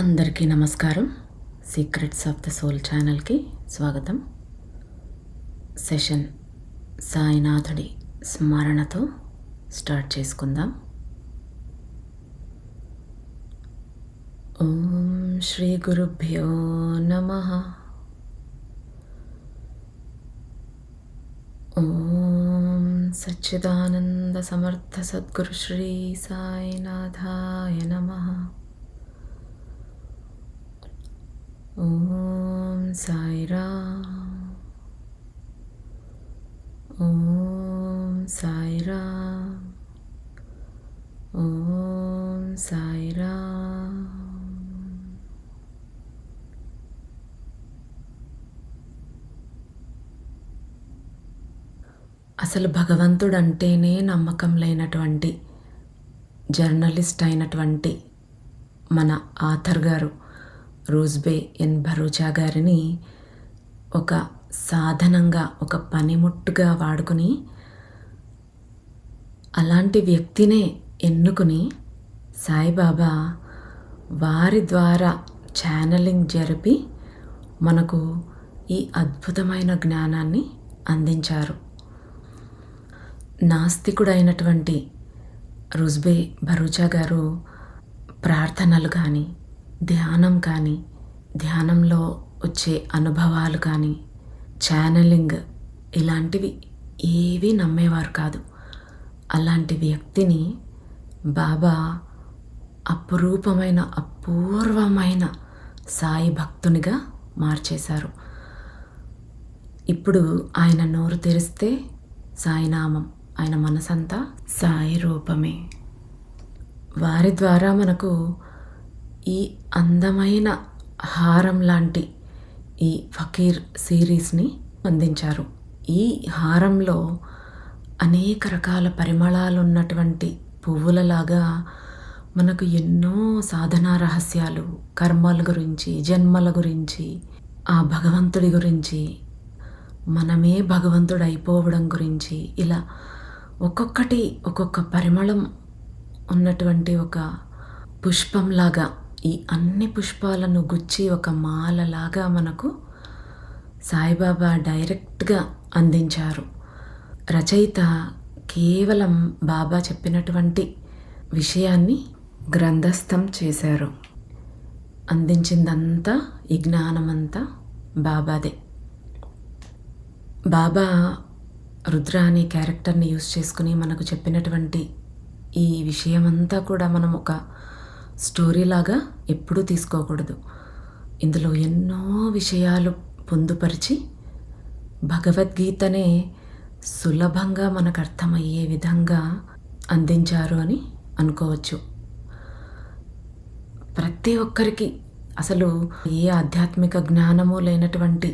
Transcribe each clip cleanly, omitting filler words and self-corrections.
అందరికీ నమస్కారం. Secrets of the soul ఛానల్కి స్వాగతం. సెషన్ సాయినాథుడి స్మరణతో స్టార్ట్ చేసుకుందాం. ఓం శ్రీ గురుభ్యో నమః. ఓం సచ్చిదానంద సమర్థ సద్గురు శ్రీ సాయినాథాయ నమః. ఓం సాయిరామ్. ఓం సాయిరామ్. ఓం సాయిరామ్. అసలు భగవంతుడు అంటేనే నమ్మకం లేనటువంటి జర్నలిస్ట్ అయినటువంటి మన ఆథర్ గారు రూజ్బే ఎన్ భరూచా గారిని ఒక సాధనంగా, ఒక పనిముట్టుగా వాడుకుని అలాంటి వ్యక్తినే ఎన్నుకుని సాయిబాబా వారి ద్వారా ఛానలింగ్ జరిపి మనకు ఈ అద్భుతమైన జ్ఞానాన్ని అందించారు. నాస్తికుడైనటువంటి రూజ్బే భరూచా గారు ప్రార్థనలు కానీ, ధ్యానం కానీ, ధ్యానంలో వచ్చే అనుభవాలు కానీ, ఛానలింగ్ ఇలాంటివి ఏవీ నమ్మేవారు కాదు. అలాంటి వ్యక్తిని బాబా అపూర్వమైన సాయి భక్తునిగా మార్చేశారు. ఇప్పుడు ఆయన నోరు తెరిస్తే సాయినామం, ఆయన మనసంతా సాయి రూపమే. వారి ద్వారా మనకు ఈ అందమైన హారం లాంటి ఈ ఫకీర్ సిరీస్ని అందించారు. ఈ హారంలో అనేక రకాల పరిమళాలు ఉన్నటువంటి పువ్వులలాగా మనకు ఎన్నో సాధనా రహస్యాలు, కర్మల గురించి, జన్మల గురించి, ఆ భగవంతుడి గురించి, మనమే భగవంతుడు అయిపోవడం గురించి, ఇలా ఒక్కొక్కటి ఒక్కొక్క పరిమళం ఉన్నటువంటి ఒక పుష్పంలాగా ఈ అన్ని పుష్పాలను గుచ్చి ఒక మాలలాగా మనకు సాయిబాబా డైరెక్ట్గా అందించారు. రచయిత కేవలం బాబా చెప్పినటువంటి విషయాన్ని గ్రంథస్థం చేశారు. అందించిందంతా, ఈ జ్ఞానమంతా బాబాదే. బాబా రుద్ర అనే క్యారెక్టర్ని యూజ్ చేసుకుని మనకు చెప్పినటువంటి ఈ విషయమంతా కూడా మనం ఒక స్టోరీలాగా ఎప్పుడూ తీసుకోకూడదు. ఇందులో ఎన్నో విషయాలు పొందుపరిచి భగవద్గీతనే సులభంగా మనకు అర్థమయ్యే విధంగా అందించారు అని అనుకోవచ్చు. ప్రతి ఒక్కరికి, అసలు ఏ ఆధ్యాత్మిక జ్ఞానము లేనటువంటి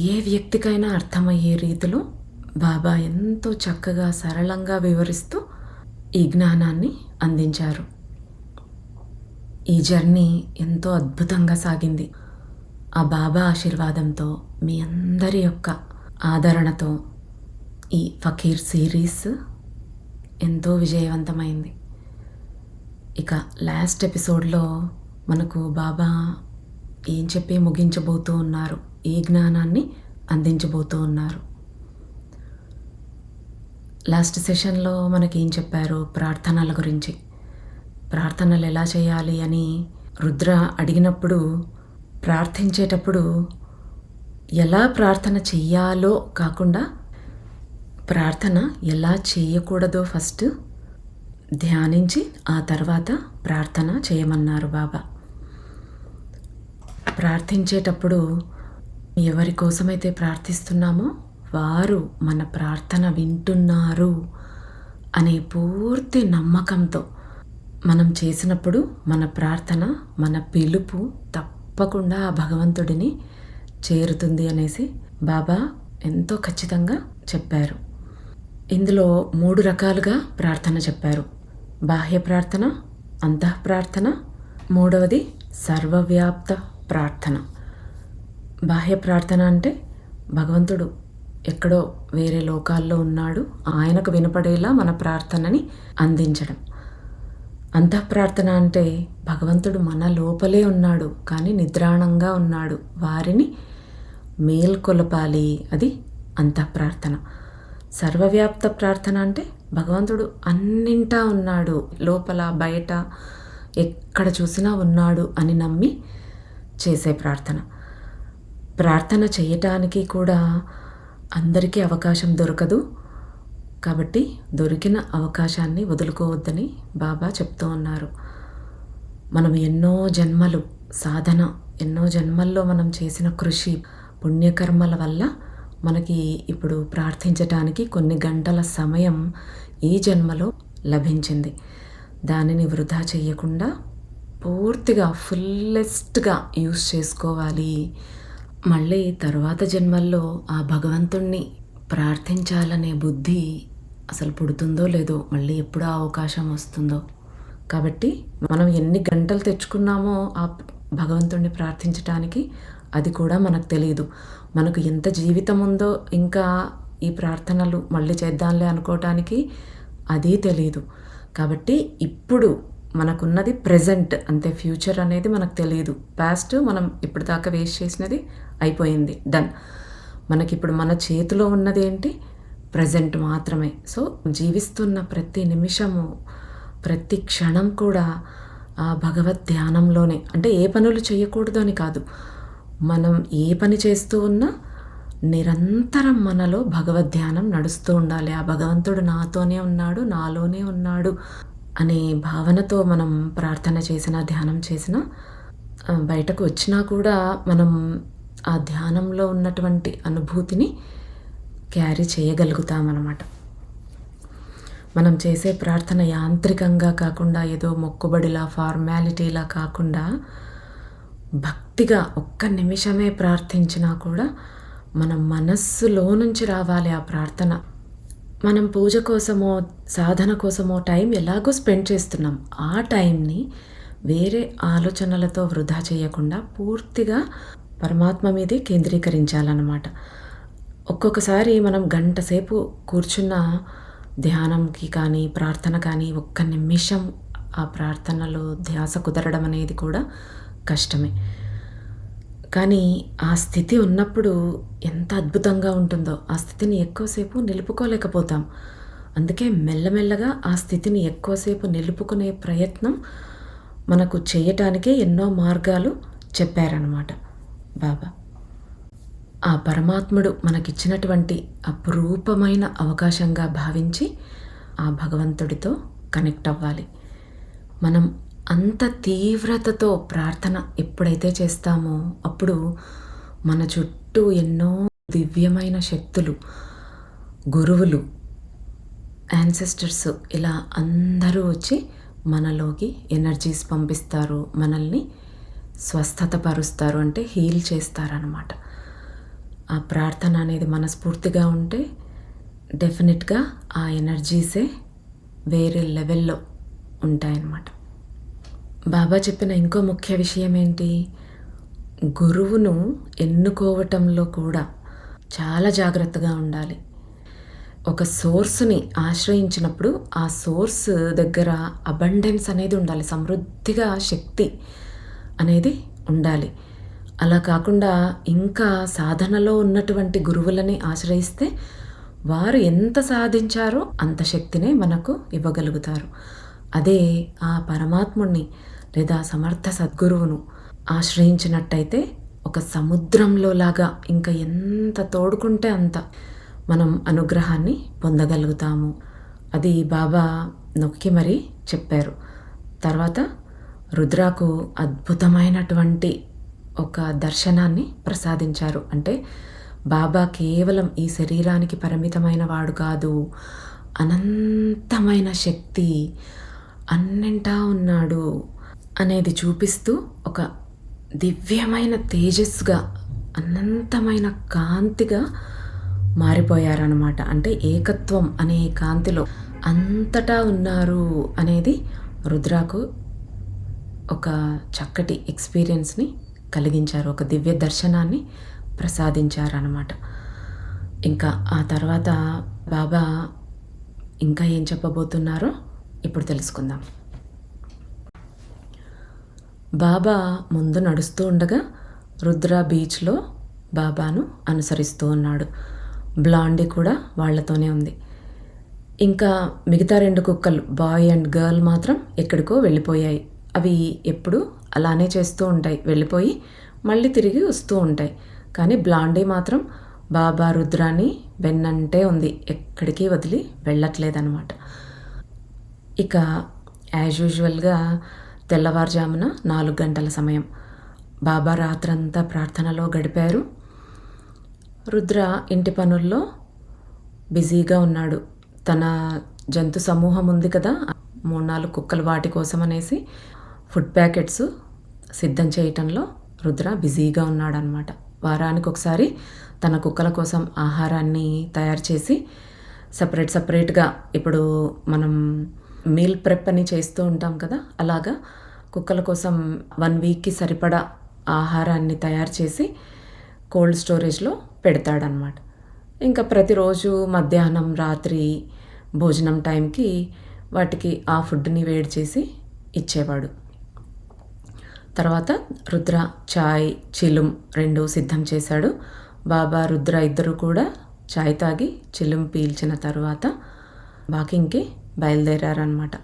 ఏ వ్యక్తికైనా అర్థమయ్యే రీతిలో బాబా ఎంతో చక్కగా, సరళంగా వివరిస్తూ ఈ జ్ఞానాన్ని అందించారు. ఈ జర్నీ ఎంతో అద్భుతంగా సాగింది. ఆ బాబా ఆశీర్వాదంతో, మీ అందరి యొక్క ఆదరణతో ఈ ఫకీర్ సిరీస్ ఎంతో విజయవంతమైంది. ఇక లాస్ట్ ఎపిసోడ్లో మనకు బాబా ఏం చెప్పి ముగించబోతూ ఉన్నారు, ఏ జ్ఞానాన్ని అందించబోతూ ఉన్నారు. లాస్ట్ సెషన్లో మనకేం చెప్పారు? ప్రార్థనల గురించి, ప్రార్థనలు ఎలా చేయాలి అని రుద్ర అడిగినప్పుడు, ప్రార్థించేటప్పుడు ఎలా ప్రార్థన చెయ్యాలో కాకుండా ప్రార్థన ఎలా చేయకూడదో ఫస్ట్ ధ్యానించి ఆ తర్వాత ప్రార్థన చేయమన్నారు బాబా. ప్రార్థించేటప్పుడు ఎవరి కోసమైతే ప్రార్థిస్తున్నామో వారు మన ప్రార్థన వింటున్నారు అనే పూర్తి నమ్మకంతో మనం చేసినప్పుడు మన ప్రార్థన, మన పిలుపు తప్పకుండా ఆ భగవంతుడిని చేరుతుంది అనేసి బాబా ఎంతో ఖచ్చితంగా చెప్పారు. ఇందులో 3 రకాలుగా ప్రార్థన చెప్పారు. బాహ్య ప్రార్థన, అంతః ప్రార్థన, మూడవది సర్వవ్యాప్త ప్రార్థన. బాహ్య ప్రార్థన అంటే భగవంతుడు ఎక్కడో వేరే లోకాల్లో ఉన్నాడు, ఆయనకు వినపడేలా మన ప్రార్థనని అందించడం. అంతఃప్రార్థన అంటే భగవంతుడు మన లోపలే ఉన్నాడు, కానీ నిద్రాణంగా ఉన్నాడు, వారిని మేల్కొలపాలి. అది అంతఃప్రార్థన. సర్వవ్యాప్త ప్రార్థన అంటే భగవంతుడు అన్నింటా ఉన్నాడు, లోపల బయట ఎక్కడ చూసినా ఉన్నాడు అని నమ్మి చేసే ప్రార్థన. ప్రార్థన చేయటానికి కూడా అందరికీ అవకాశం దొరకదు, కాబట్టి దొరికిన అవకాశాన్ని వదులుకోవద్దని బాబా చెప్తూ ఉన్నారు. మనం ఎన్నో జన్మలు సాధన, ఎన్నో జన్మల్లో మనం చేసిన కృషి, పుణ్యకర్మల వల్ల మనకి ఇప్పుడు ప్రార్థించటానికి కొన్ని గంటల సమయం ఈ జన్మలో లభించింది. దానిని వృధా చేయకుండా పూర్తిగా ఫుల్లెస్ట్గా యూస్ చేసుకోవాలి. మళ్ళీ తరువాత జన్మల్లో ఆ భగవంతుణ్ణి ప్రార్థించాలనే బుద్ధి అసలు పుడుతుందో లేదో, మళ్ళీ ఎప్పుడు ఆ అవకాశం వస్తుందో. కాబట్టి మనం ఎన్ని గంటలు తెచ్చుకున్నామో ఆ భగవంతుణ్ణి ప్రార్థించటానికి, అది కూడా మనకు తెలియదు. మనకు ఎంత జీవితం ఉందో ఇంకా ఈ ప్రార్థనలు మళ్ళీ చేద్దాంలే అనుకోవటానికి అది తెలియదు. కాబట్టి ఇప్పుడు మనకున్నది ప్రెజెంట్ అంతే, ఫ్యూచర్ అనేది మనకు తెలియదు. పాస్ట్ మనం ఇప్పటిదాకా వేస్ట్ చేసినది అయిపోయింది, డన్. మనకిప్పుడు మన చేతిలో ఉన్నది ఏంటి? ప్రజెంట్ మాత్రమే. సో జీవిస్తున్న ప్రతి నిమిషము, ప్రతి క్షణం కూడా ఆ భగవద్ ధ్యానంలోనే. అంటే ఏ పనులు చేయకూడదు అని కాదు, మనం ఏ పని చేస్తూ ఉన్నా నిరంతరం మనలో భగవద్ ధ్యానం నడుస్తూ ఉండాలి. ఆ భగవంతుడు నాతోనే ఉన్నాడు, నాలోనే ఉన్నాడు అనే భావనతో మనం ప్రార్థన చేసినా, ధ్యానం చేసినా, బయటకు వచ్చినా కూడా మనం ఆ ధ్యానంలో ఉన్నటువంటి అనుభూతిని క్యారీ చేయగలుగుతామన్నమాట. మనం చేసే ప్రార్థన యాంత్రికంగా కాకుండా, ఏదో మొక్కుబడిలా ఫార్మాలిటీలా కాకుండా, భక్తిగా ఒక్క నిమిషమే ప్రార్థించినా కూడా మన మనస్సులో నుంచి రావాలి ఆ ప్రార్థన. మనం పూజ కోసమో సాధన కోసమో టైం ఎలాగో స్పెండ్ చేస్తున్నాం, ఆ టైంని వేరే ఆలోచనలతో వృధా చేయకుండా పూర్తిగా పరమాత్మ మీదే కేంద్రీకరించాలన్నమాట. ఒక్కొక్కసారి మనం గంట సేపు కూర్చున్న ధ్యానంకి కానీ ప్రార్థన కానీ ఒక్క నిమిషం ఆ ప్రార్థనలో ధ్యాస కుదరడం అనేది కూడా కష్టమే. కానీ ఆ స్థితి ఉన్నప్పుడు ఎంత అద్భుతంగా ఉంటుందో, ఆ స్థితిని ఎక్కువసేపు నిలుపుకోలేకపోతాం. అందుకే మెల్లమెల్లగా ఆ స్థితిని ఎక్కువసేపు నిలుపుకునే ప్రయత్నం మనకు చేయటానికే ఎన్నో మార్గాలు చెప్పారన్నమాట బాబా. ఆ పరమాత్ముడు మనకిచ్చినటువంటి అపురూపమైన అవకాశంగా భావించి ఆ భగవంతుడితో కనెక్ట్ అవ్వాలి. మనం అంత తీవ్రతతో ప్రార్థన ఎప్పుడైతే చేస్తామో అప్పుడు మన చుట్టూ ఎన్నో దివ్యమైన శక్తులు, గురువులు, యాన్సెస్టర్స్ ఇలా అందరూ వచ్చి మనలోకి ఎనర్జీస్ పంపిస్తారు, మనల్ని స్వస్థతపరుస్తారు, అంటే హీల్ చేస్తారన్నమాట. ఆ ప్రార్థన అనేది మనస్ఫూర్తిగా ఉంటే డెఫినెట్గా ఆ ఎనర్జీసే వేరే లెవెల్లో ఉంటాయన్నమాట. బాబా చెప్పిన ఇంకో ముఖ్య విషయం ఏంటి? గురువును ఎన్నుకోవటంలో కూడా చాలా జాగ్రత్తగా ఉండాలి. ఒక సోర్స్ని ఆశ్రయించినప్పుడు ఆ సోర్స్ దగ్గర అబండెన్స్ అనేది ఉండాలి, సమృద్ధిగా శక్తి అనేది ఉండాలి. అలా కాకుండా ఇంకా సాధనలో ఉన్నటువంటి గురువులని ఆశ్రయిస్తే వారు ఎంత సాధించారో అంత శక్తినే మనకు ఇవ్వగలుగుతారు. అదే ఆ పరమాత్ముడిని లేదా సమర్థ సద్గురువును ఆశ్రయించినట్టయితే ఒక సముద్రంలో లాగా ఇంకా ఎంత తోడుకుంటే అంత మనం అనుగ్రహాన్ని పొందగలుగుతాము. అది బాబా నొక్కి మరీ చెప్పారు. తర్వాత రుద్రాకు అద్భుతమైనటువంటి ఒక దర్శనాన్ని ప్రసాదించారు. అంటే బాబా కేవలం ఈ శరీరానికి పరిమితమైన వాడు కాదు, అనంతమైన శక్తి, అన్నింటా ఉన్నాడు అనేది చూపిస్తూ ఒక దివ్యమైన తేజస్సుగా, అనంతమైన కాంతిగా మారిపోయారన్నమాట. అంటే ఏకత్వం అనే కాంతిలో అంతటా ఉన్నారు అనేది రుద్రాకు ఒక చక్కటి ఎక్స్పీరియన్స్ని కలిగించారు, ఒక దివ్య దర్శనాన్ని ప్రసాదించారన్నమాట. ఇంకా ఆ తర్వాత బాబా ఇంకా ఏం చెప్పబోతున్నారో ఇప్పుడు తెలుసుకుందాం. బాబా ముందు నడుస్తూ ఉండగా రుద్ర బీచ్లో బాబాను అనుసరిస్తూ ఉన్నాడు. బ్లాండీ కూడా వాళ్ళతోనే ఉంది. ఇంకా మిగతా 2 కుక్కలు బాయ్ అండ్ గర్ల్ మాత్రం ఎక్కడికో వెళ్ళిపోయాయి. అవి ఎప్పుడూ అలానే చేస్తూ ఉంటాయి, వెళ్ళిపోయి మళ్ళీ తిరిగి వస్తూ ఉంటాయి. కానీ బ్లాండీ మాత్రం బాబా రుద్రాని వెన్నంటే ఉంది, ఎక్కడికి వదిలి వెళ్ళట్లేదన్నమాట. ఇక యాజ్ యూజువల్గా తెల్లవారుజామున 4 గంటల సమయం. బాబా రాత్రంతా ప్రార్థనలో గడిపారు. రుద్ర ఇంటి పనుల్లో బిజీగా ఉన్నాడు. తన జంతు సమూహం ఉంది కదా, 3-4 కుక్కలు, వాటి కోసం అనేసి ఫుడ్ ప్యాకెట్స్ సిద్ధం చేయటంలో రుద్ర బిజీగా ఉన్నాడనమాట. వారానికి ఒకసారి తన కుక్కల కోసం ఆహారాన్ని తయారు చేసి సపరేట్గా ఇప్పుడు మనం మీల్ ప్రెప్ అని చేస్తూ ఉంటాం కదా, అలాగా కుక్కల కోసం 1 వీక్కి సరిపడా ఆహారాన్ని తయారు చేసి కోల్డ్ స్టోరేజ్లో పెడతాడనమాట. ఇంకా ప్రతిరోజు మధ్యాహ్నం, రాత్రి భోజనం టైంకి వాటికి ఆ ఫుడ్ని వేడి చేసి ఇచ్చేవాడు. తర్వాత రుద్ర చాయ్, చిలుం 2 సిద్ధం చేశాడు. బాబా, రుద్ర ఇద్దరు కూడా చాయ్ తాగి చిలుం పీల్చిన తర్వాత వాకింగ్కి బయలుదేరారనమాట.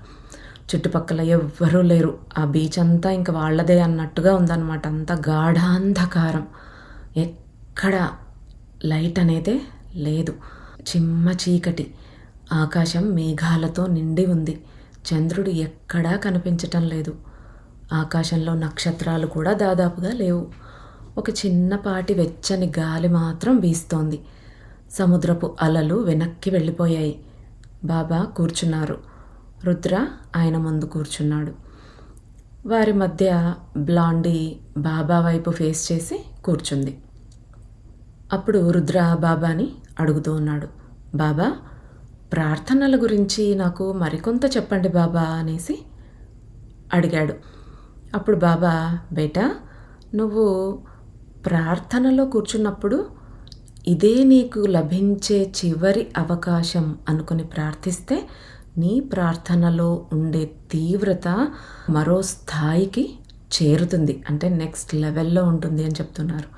చుట్టుపక్కల ఎవ్వరూ లేరు. ఆ బీచ్ అంతా ఇంకా వాళ్ళదే అన్నట్టుగా ఉందన్నమాట. అంతా గాఢాంధకారం, ఎక్కడ లైట్ అనేదే లేదు. చిమ్మ చీకటి, ఆకాశం మేఘాలతో నిండి ఉంది. చంద్రుడు ఎక్కడా కనిపించటం లేదు. ఆకాశంలో నక్షత్రాలు కూడా దాదాపుగా లేవు. ఒక చిన్నపాటి వెచ్చని గాలి మాత్రం వీస్తోంది. సముద్రపు అలలు వెనక్కి వెళ్ళిపోయాయి. బాబా కూర్చున్నారు. రుద్ర ఆయన ముందు కూర్చున్నాడు. వారి మధ్య బ్లాండీ బాబా వైపు ఫేస్ చేసి కూర్చుంది. అప్పుడు రుద్ర బాబాని అడుగుతూ ఉన్నాడు. బాబా, ప్రార్థనల గురించి నాకు మరికొంత చెప్పండి బాబా అనేసి అడిగాడు. అప్పుడు బాబా, బేటా, నువ్వు ప్రార్థనలో కూర్చున్నప్పుడు ఇదే నీకు లభించే చివరి అవకాశం అనుకుని ప్రార్థిస్తే నీ ప్రార్థనలో ఉండే తీవ్రత మరో స్థాయికి చేరుతుంది, అంటే నెక్స్ట్ లెవెల్లో ఉంటుంది అని చెప్తున్నారు.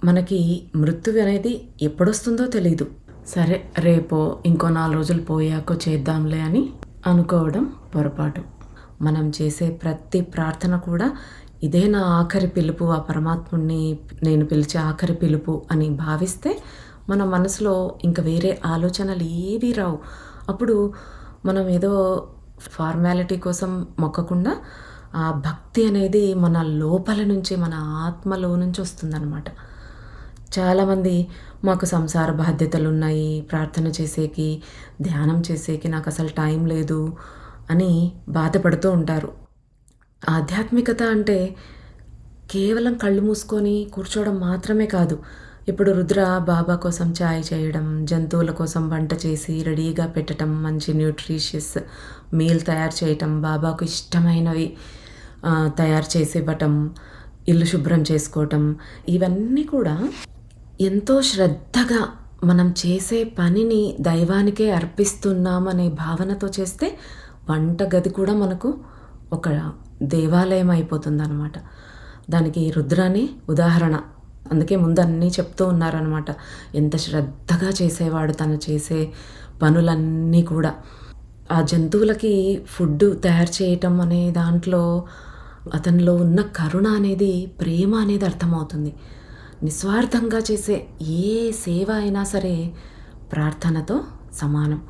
మనకి మృత్యు అనేది ఎప్పుడొస్తుందో తెలీదు. సరే, రేపో ఇంకో 4 రోజులు పోయాకో చేద్దాంలే అని అనుకోవడం పొరపాటు. మనం చేసే ప్రతి ప్రార్థన కూడా ఇదే నా ఆఖరి పిలుపు, ఆ పరమాత్ముడిని నేను పిలిచే ఆఖరి పిలుపు అని భావిస్తే మన మనసులో ఇంకా వేరే ఆలోచనలు ఏవీ రావు. అప్పుడు మనం ఏదో ఫార్మాలిటీ కోసం మొక్కకుండా ఆ భక్తి అనేది మన లోపల నుంచి, మన ఆత్మలో నుంచి వస్తుందన్నమాట. చాలామంది మాకు సంసార బాధ్యతలు ఉన్నాయి, ప్రార్థన చేసేకి, ధ్యానం చేసేకి నాకు అసలు టైం లేదు అని బాధపడుతూ ఉంటారు. ఆధ్యాత్మికత అంటే కేవలం కళ్ళు మూసుకొని కూర్చోవడం మాత్రమే కాదు. ఇప్పుడు రుద్ర బాబా కోసం చాయ్ చేయడం, జంతువుల కోసం వంట చేసి రెడీగా పెట్టడం, మంచి న్యూట్రిషియస్ మీల్ తయారు చేయటం, బాబాకు ఇష్టమైనవి తయారు చేసి ఇవ్వటం, ఇల్లు శుభ్రం చేసుకోవటం, ఇవన్నీ కూడా ఎంతో శ్రద్ధగా మనం చేసే పనిని దైవానికే అర్పిస్తున్నామనే భావనతో చేస్తే వంటగది కూడా మనకు ఒక దేవాలయం అయిపోతుందన్నమాట. దానికి రుద్రాని ఉదాహరణ. అందుకే ముందు అన్నీ చెప్తూ ఉన్నారనమాట. ఎంత శ్రద్ధగా చేసేవాడు తను చేసే పనులన్నీ కూడా. ఆ జంతువులకి ఫుడ్ తయారు చేయటం అనే దాంట్లో అతనిలో ఉన్న కరుణ అనేది, ప్రేమ అనేది అర్థమవుతుంది. నిస్వార్థంగా చేసే ఏ సేవ అయినా సరే ప్రార్థనతో సమానం.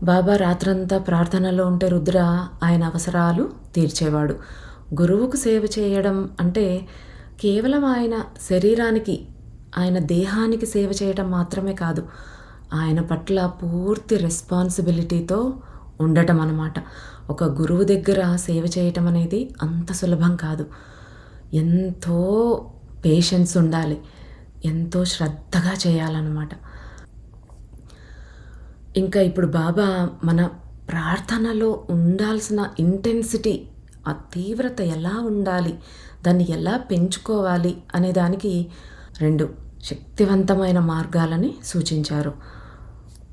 బాబా రాత్రంతా ప్రార్థనలో ఉంటే రుద్ర ఆయన అవసరాలు తీర్చేవాడు. గురువుకు సేవ చేయడం అంటే కేవలం ఆయన శరీరానికి, ఆయన దేహానికి సేవ చేయడం మాత్రమే కాదు, ఆయన పట్ల పూర్తి రెస్పాన్సిబిలిటీతో ఉండటం అన్నమాట. ఒక గురువు దగ్గర సేవ చేయటం అనేది అంత సులభం కాదు. ఎంతో పేషెన్స్ ఉండాలి, ఎంతో శ్రద్ధగా చేయాలన్నమాట. ఇంకా ఇప్పుడు బాబా మన ప్రార్థనలో ఉండాల్సిన ఇంటెన్సిటీ, ఆ తీవ్రత ఎలా ఉండాలి, దాన్ని ఎలా పెంచుకోవాలి అనే దానికి 2 శక్తివంతమైన మార్గాలని సూచించారు.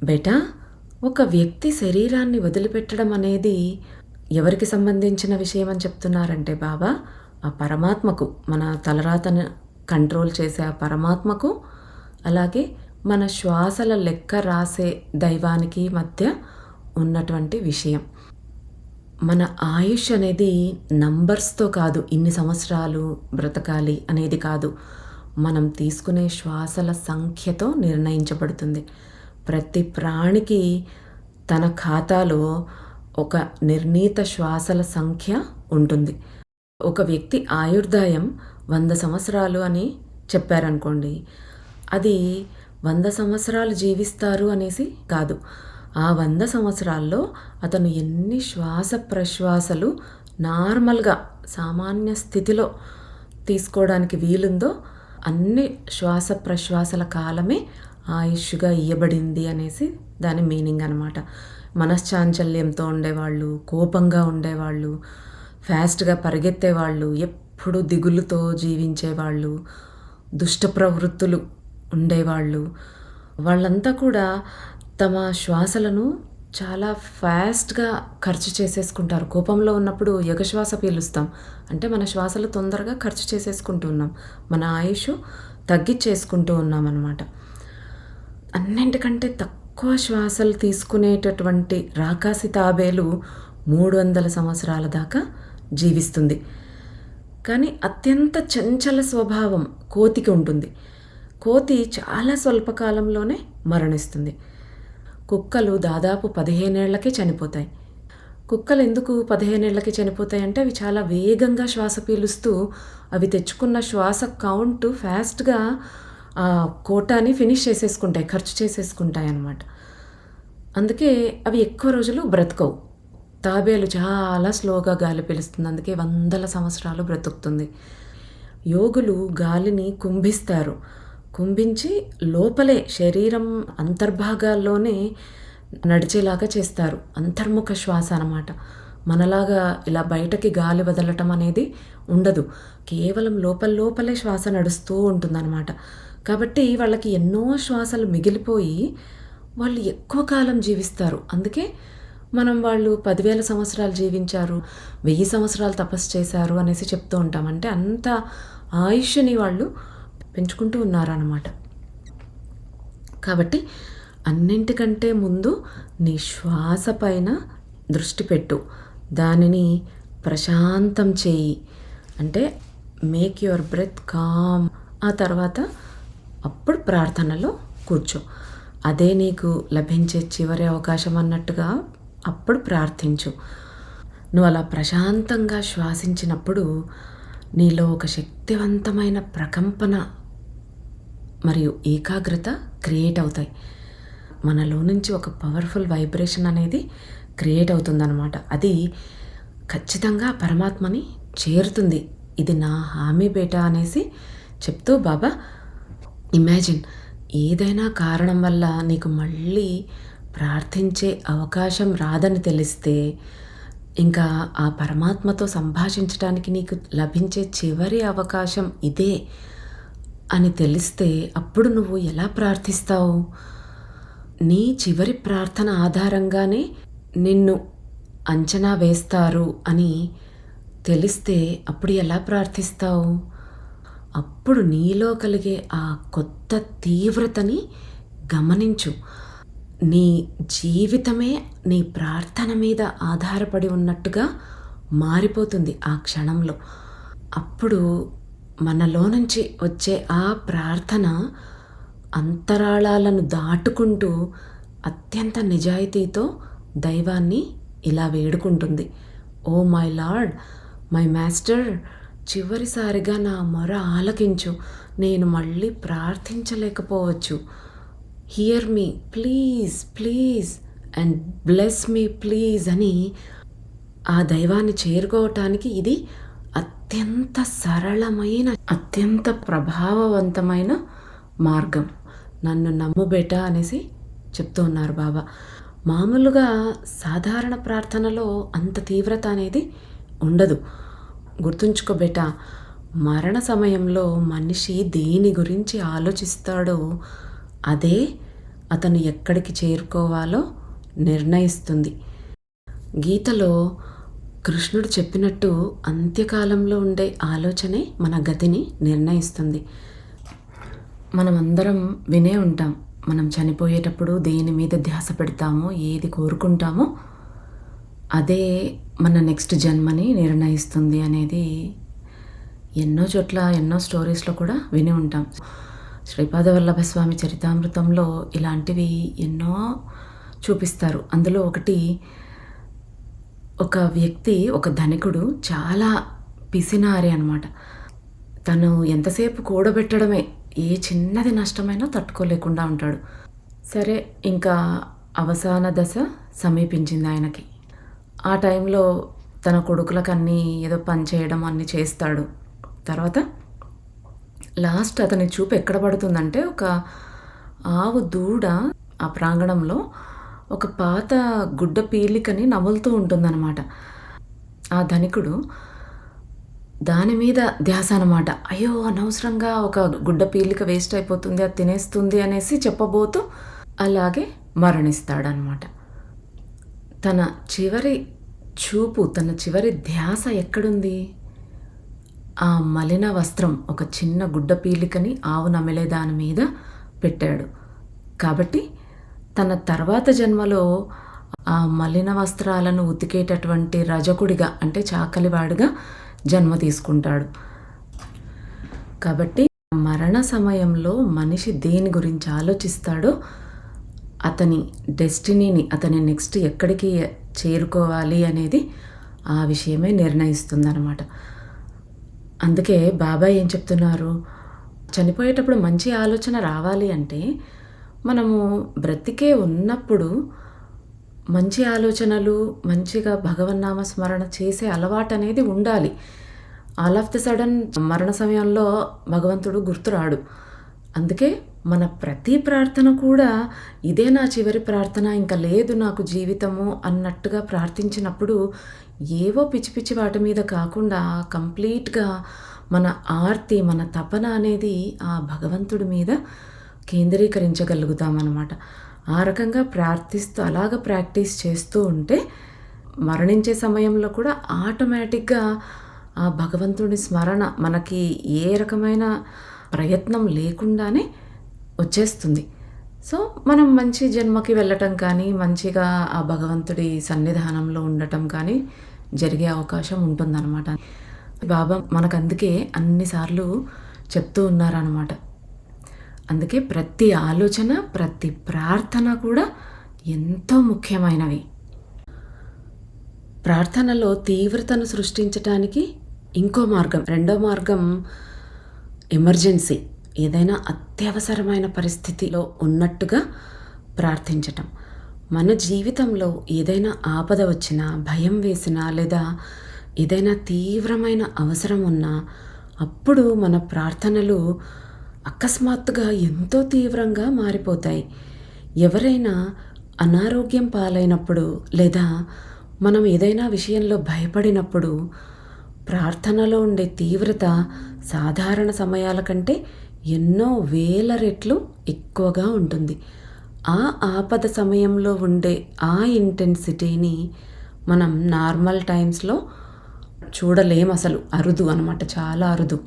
బేటా, ఒక వ్యక్తి శరీరాన్ని వదిలిపెట్టడం అనేది ఎవరికి సంబంధించిన విషయం అని చెప్తున్నారంటే బాబా, ఆ పరమాత్మకు, మన తలరాతను కంట్రోల్ చేసే ఆ పరమాత్మకు, అలాగే మన శ్వాసల లెక్క రాసే దైవానికి మధ్య ఉన్నటువంటి విషయం. మన ఆయుష్ అనేది నంబర్స్‌తో కాదు, ఇన్ని సంవత్సరాలు బ్రతకాలి అనేది కాదు. మనం తీసుకునే శ్వాసల సంఖ్యతో నిర్ణయించబడుతుంది. ప్రతి ప్రాణికి తన ఖాతాలో ఒక నిర్ణీత శ్వాసల సంఖ్య ఉంటుంది. ఒక వ్యక్తి ఆయుర్దాయం 100 సంవత్సరాలు అని చెప్పారనుకోండి, అది 100 సంవత్సరాలు జీవిస్తారు అనేసి కాదు. ఆ 100 సంవత్సరాల్లో అతను ఎన్ని శ్వాస ప్రశ్వాసలు నార్మల్గా సామాన్య స్థితిలో తీసుకోవడానికి వీలుందో అన్ని శ్వాస ప్రశ్వాసల కాలమే ఆయుష్గా ఇయ్యబడింది అనేసి దాని మీనింగ్ అనమాట. మనశ్చాంచల్యంతో ఉండేవాళ్ళు, కోపంగా ఉండేవాళ్ళు, ఫాస్ట్గా పరిగెత్తేవాళ్ళు, ఎప్పుడు దిగులుతో జీవించేవాళ్ళు, దుష్ట ప్రవృత్తులు ఉండేవాళ్ళు, వాళ్ళంతా కూడా తమ శ్వాసలను చాలా ఫాస్ట్గా ఖర్చు చేసేసుకుంటారు. కోపంలో ఉన్నప్పుడు ఎగశ్వాస పీలుస్తాం, అంటే మన శ్వాసలు తొందరగా ఖర్చు చేసేసుకుంటూ ఉన్నాం, మన ఆయుష్ తగ్గించేసుకుంటూ ఉన్నాం అన్నమాట. అన్నింటికంటే తక్కువ శ్వాసలు తీసుకునేటటువంటి రాకాసి తాబేలు 300 సంవత్సరాల దాకా జీవిస్తుంది. కానీ అత్యంత చంచల స్వభావం కోతికి ఉంటుంది. కోతి చాలా స్వల్పకాలంలోనే మరణిస్తుంది. కుక్కలు దాదాపు 15 ఏళ్లకే చనిపోతాయి. కుక్కలు ఎందుకు 15 ఏళ్లకి చనిపోతాయి అంటే, అవి చాలా వేగంగా శ్వాస పీలుస్తూ అవి తెచ్చుకున్న శ్వాస కౌంట్ ఫాస్ట్గా ఆ కోటాని ఫినిష్ చేసేసుకుంటాయి, ఖర్చు చేసేసుకుంటాయి అన్నమాట. అందుకే అవి ఎక్కువ రోజులు బ్రతకవు. తాబేలు చాలా స్లోగా గాలి పీలుస్తుంది, అందుకే 100 సంవత్సరాలు బ్రతుకుతుంది. యోగులు గాలిని కుంభిస్తారు, కుంభించి లోపలే శరీరం అంతర్భాగాల్లోనే నడిచేలాగా చేస్తారు. అంతర్ముఖ శ్వాస అన్నమాట. మనలాగా ఇలా బయటకి గాలి వదలటం అనేది ఉండదు, కేవలం లోపలే శ్వాస నడుస్తూ ఉంటుందన్నమాట. కాబట్టి వాళ్ళకి ఎన్నో శ్వాసలు మిగిలిపోయి వాళ్ళు ఎక్కువ కాలం జీవిస్తారు. అందుకే మనం వాళ్ళు 10,000 సంవత్సరాలు జీవించారు, 1000 సంవత్సరాలు తపస్సు చేశారు అనేసి చెప్తూ ఉంటాం. అంటే అంత ఆయుష్ని వాళ్ళు పెంచుకుంటూ ఉన్నారన్నమాట. కాబట్టి అన్నింటికంటే ముందు నీ శ్వాస పైన దృష్టి పెట్టు, దానిని ప్రశాంతం చేయి. అంటే మేక్ యువర్ బ్రెత్ కామ్. ఆ తర్వాత అప్పుడు ప్రార్థనలో కూర్చో. అదే నీకు లభించే చివరి అవకాశం అన్నట్టుగా అప్పుడు ప్రార్థించు. నువ్వు అలా ప్రశాంతంగా శ్వాసించినప్పుడు నీలో ఒక శక్తివంతమైన ప్రకంపన మరియు ఏకాగ్రత క్రియేట్ అవుతాయి. మనలో నుంచి ఒక పవర్ఫుల్ వైబ్రేషన్ అనేది క్రియేట్ అవుతుందన్నమాట. అది ఖచ్చితంగా పరమాత్మని చేరుతుంది. ఇది నా హామీ బేటా అనేసి చెప్తూ బాబా, ఇమాజిన్ ఏదైనా కారణం వల్ల నీకు మళ్ళీ ప్రార్థించే అవకాశం రాదని తెలిస్తే, ఇంకా ఆ పరమాత్మతో సంభాషించడానికి నీకు లభించే చివరి అవకాశం ఇదే అని తెలిస్తే అప్పుడు నువ్వు ఎలా ప్రార్థిస్తావు? నీ చివరి ప్రార్థన ఆధారంగానే నిన్ను అంచనా వేస్తారు అని తెలిస్తే అప్పుడు ఎలా ప్రార్థిస్తావు? అప్పుడు నీలో కలిగే ఆ కొత్త తీవ్రతని గమనించు. నీ జీవితమే నీ ప్రార్థన మీద ఆధారపడి ఉన్నట్టుగా మారిపోతుంది ఆ క్షణంలో. అప్పుడు మనలో నుంచి వచ్చే ఆ ప్రార్థన అంతరాళాలను దాటుకుంటూ అత్యంత నిజాయితీతో దైవాన్ని ఇలా వేడుకుంటుంది. Oh my lord, my master, చివరిసారిగా నా మొర ఆలకించు. నేను మళ్ళీ ప్రార్థించలేకపోవచ్చు. Hear me please please and bless me please అని ఆ దైవాన్ని చేరుకోవటానికి ఇది అత్యంత సరళమైన, అత్యంత ప్రభావవంతమైన మార్గం. నన్ను నమ్ము బేటా అనేసి చెప్తూ ఉన్నారు బాబా. మామూలుగా సాధారణ ప్రార్థనలో అంత తీవ్రత అనేది ఉండదు. గుర్తుంచుకో బేటా, మరణ సమయంలో మనిషి దేని గురించి ఆలోచిస్తాడో అదే అతను ఎక్కడికి చేరుకోవాలో నిర్ణయిస్తుంది. గీతలో కృష్ణుడు చెప్పినట్టు అంత్యకాలంలో ఉండే ఆలోచనే మన గతిని నిర్ణయిస్తుంది. మనమందరం వినే ఉంటాం. మనం చనిపోయేటప్పుడు దేని మీద ధ్యాస పెడతామో, ఏది కోరుకుంటామో అదే మన నెక్స్ట్ జన్మని నిర్ణయిస్తుంది అనేది ఎన్నో చోట్ల ఎన్నో స్టోరీస్‌లో కూడా విని ఉంటాం. శ్రీపాద వల్లభ స్వామి చరితామృతంలో ఇలాంటివి ఎన్నో చూపిస్తారు. అందులో ఒకటి, ఒక వ్యక్తి, ఒక ధనికుడు చాలా పిసినారి అనమాట. తను ఎంతసేపు కూడబెట్టడమే, ఏ చిన్నది నష్టమైనా తట్టుకోలేకుండా ఉంటాడు. సరే, ఇంకా అవసాన దశ సమీపించింది ఆయనకి. ఆ టైంలో తన కొడుకులకన్నీ ఏదో పని చేయడం అన్నీ చేస్తాడు. తర్వాత లాస్ట్ అతని చూపు ఎక్కడ పడుతుందంటే, ఒక ఆవు దూడ ఆ ప్రాంగణంలో ఒక పాత గుడ్డ పీలికని నములుతూ ఉంటుందన్నమాట. ఆ ధనికుడు దాని మీద ధ్యాస అనమాట. అయ్యో, అనవసరంగా ఒక గుడ్డ పీలిక వేస్ట్ అయిపోతుంది, అది తినేస్తుంది అనేసి చెప్పబోతూ అలాగే మరణిస్తాడనమాట. తన చివరి చూపు, తన చివరి ధ్యాస ఎక్కడుంది? ఆ మలిన వస్త్రం, ఒక చిన్న గుడ్డ పీలికని ఆవు నమిలే దాని మీద పెట్టాడు. కాబట్టి తన తర్వాత జన్మలో ఆ మలిన వస్త్రాలను ఉతికేటటువంటి రజకుడిగా, అంటే చాకలివాడిగా జన్మ తీసుకుంటాడు. కాబట్టి మరణ సమయంలో మనిషి దేని గురించి ఆలోచిస్తాడో అతని డెస్టినీని, అతని నెక్స్ట్ ఎక్కడికి చేరుకోవాలి అనేది ఆ విషయమే నిర్ణయిస్తుందన్నమాట. అందుకే బాబా ఏం చెప్తున్నారు, చనిపోయేటప్పుడు మంచి ఆలోచన రావాలి అంటే మనము బ్రతికే ఉన్నప్పుడు మంచి ఆలోచనలు, మంచిగా భగవన్నామ స్మరణ చేసే అలవాటు అనేది ఉండాలి. ఆల్ ఆఫ్ ది సడన్ మరణ సమయంలో భగవంతుడు గుర్తురాడు. అందుకే మన ప్రతి ప్రార్థన కూడా ఇదే నా చివరి ప్రార్థన, ఇంకా లేదు నాకు జీవితము అన్నట్టుగా ప్రార్థించినప్పుడు ఏవో పిచ్చి పిచ్చి వాటి మీద కాకుండా కంప్లీట్గా మన ఆర్తి, మన తపన అనేది ఆ భగవంతుడి మీద కేంద్రీకరించగలుగుతామన్నమాట. ఆ రకంగా ప్రార్థిస్తూ అలాగ ప్రాక్టీస్ చేస్తూ ఉంటే మరణించే సమయంలో కూడా ఆటోమేటిక్గా ఆ భగవంతుడి స్మరణ మనకి ఏ రకమైన ప్రయత్నం లేకుండానే వచ్చేస్తుంది. సో మనం మంచి జన్మకి వెళ్ళటం కానీ, మంచిగా ఆ భగవంతుడి సన్నిధానంలో ఉండటం కానీ జరిగే అవకాశం ఉంటుందన్నమాట. బాబా మనకు అందుకే అన్నిసార్లు చెప్తూ ఉన్నారన్నమాట. అందుకే ప్రతి ఆలోచన, ప్రతి ప్రార్థన కూడా ఎంతో ముఖ్యమైనవి. ప్రార్థనలో తీవ్రతను సృష్టించటానికి ఇంకో మార్గం, రెండో మార్గం ఎమర్జెన్సీ. ఏదైనా అత్యవసరమైన పరిస్థితిలో ఉన్నట్టుగా ప్రార్థించటం. మన జీవితంలో ఏదైనా ఆపద వచ్చినా, భయం వేసినా, లేదా ఏదైనా తీవ్రమైన అవసరం ఉన్నా అప్పుడు మన ప్రార్థనలు అకస్మాత్తుగా ఎంతో తీవ్రంగా మారిపోతాయి. ఎవరైనా అనారోగ్యం పాలైనప్పుడు, లేదా మనం ఏదైనా విషయంలో భయపడినప్పుడు ప్రార్థనలో ఉండే తీవ్రత సాధారణ సమయాల కంటే ఎన్నో వేల రెట్లు ఎక్కువగా ఉంటుంది. ఆ ఆపద సమయంలో ఉండే ఆ ఇంటెన్సిటీని మనం నార్మల్ టైమ్స్లో చూడలేం, అసలు అరుదు అనమాట, చాలా అరుదు.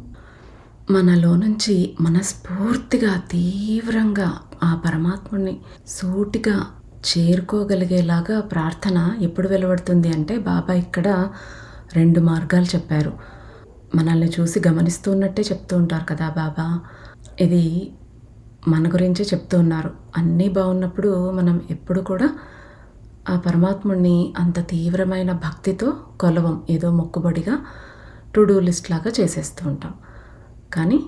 మనలో నుంచి మనస్ఫూర్తిగా తీవ్రంగా ఆ పరమాత్ముడిని సూటిగా చేరుకోగలిగేలాగా ప్రార్థన ఎప్పుడు వెలువడుతుంది అంటే, బాబా ఇక్కడ 2 మార్గాలు చెప్పారు. మనల్ని చూసి గమనిస్తున్నట్టే చెప్తూ ఉంటారు కదా బాబా. ఇది మన గురించే చెప్తూ ఉన్నారు. అన్నీ బాగున్నప్పుడు మనం ఎప్పుడు కూడా ఆ పరమాత్ముడిని అంత తీవ్రమైన భక్తితో కొలవం, ఏదో మొక్కుబడిగా టు డూ లిస్ట్ లాగా చేసేస్తూ ఉంటాం. కానీ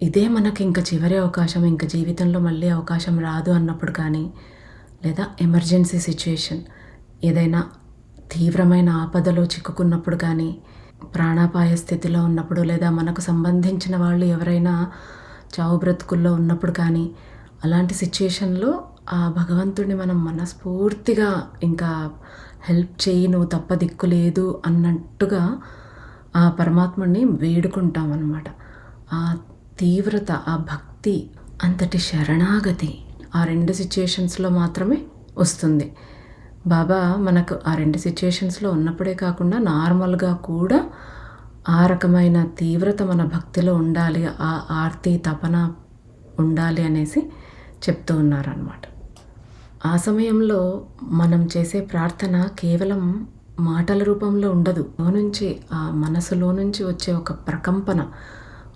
ఇదే మనకి ఇంకా చివరి అవకాశం, ఇంకా జీవితంలో మళ్ళీ అవకాశం రాదు అన్నప్పుడు కానీ, లేదా ఎమర్జెన్సీ సిచ్యుయేషన్, ఏదైనా తీవ్రమైన ఆపదలో చిక్కుకున్నప్పుడు కానీ, ప్రాణాపాయ స్థితిలో ఉన్నప్పుడు, లేదా మనకు సంబంధించిన వాళ్ళు ఎవరైనా చావు బ్రతుకుల్లో ఉన్నప్పుడు కానీ, అలాంటి సిచ్యుయేషన్లో ఆ భగవంతుడిని మనం మనస్ఫూర్తిగా ఇంకా హెల్ప్ చేయి, నువ్వు తప్ప దిక్కు లేదు అన్నట్టుగా ఆ పరమాత్ముడిని వేడుకుంటాం అన్నమాట. ఆ తీవ్రత, ఆ భక్తి, అంతటి శరణాగతి ఆ 2 సిచ్యుయేషన్స్లో మాత్రమే వస్తుంది. బాబా మనకు ఆ 2 సిట్యుయేషన్స్‌లో ఉన్నప్పుడే కాకుండా నార్మల్‌గా కూడా ఆ రకమైన తీవ్రత మన భక్తిలో ఉండాలి. ఆ ఆర్తి, తపన ఉండాలి అనేసి చెప్తూ ఉన్నారనమాట. ఆ సమయంలో మనం చేసే ప్రార్థన కేవలం మాటల రూపంలో ఉండదు. లోనుంచి ఆ మనసులో నుంచి వచ్చే ఒక ప్రకంపన,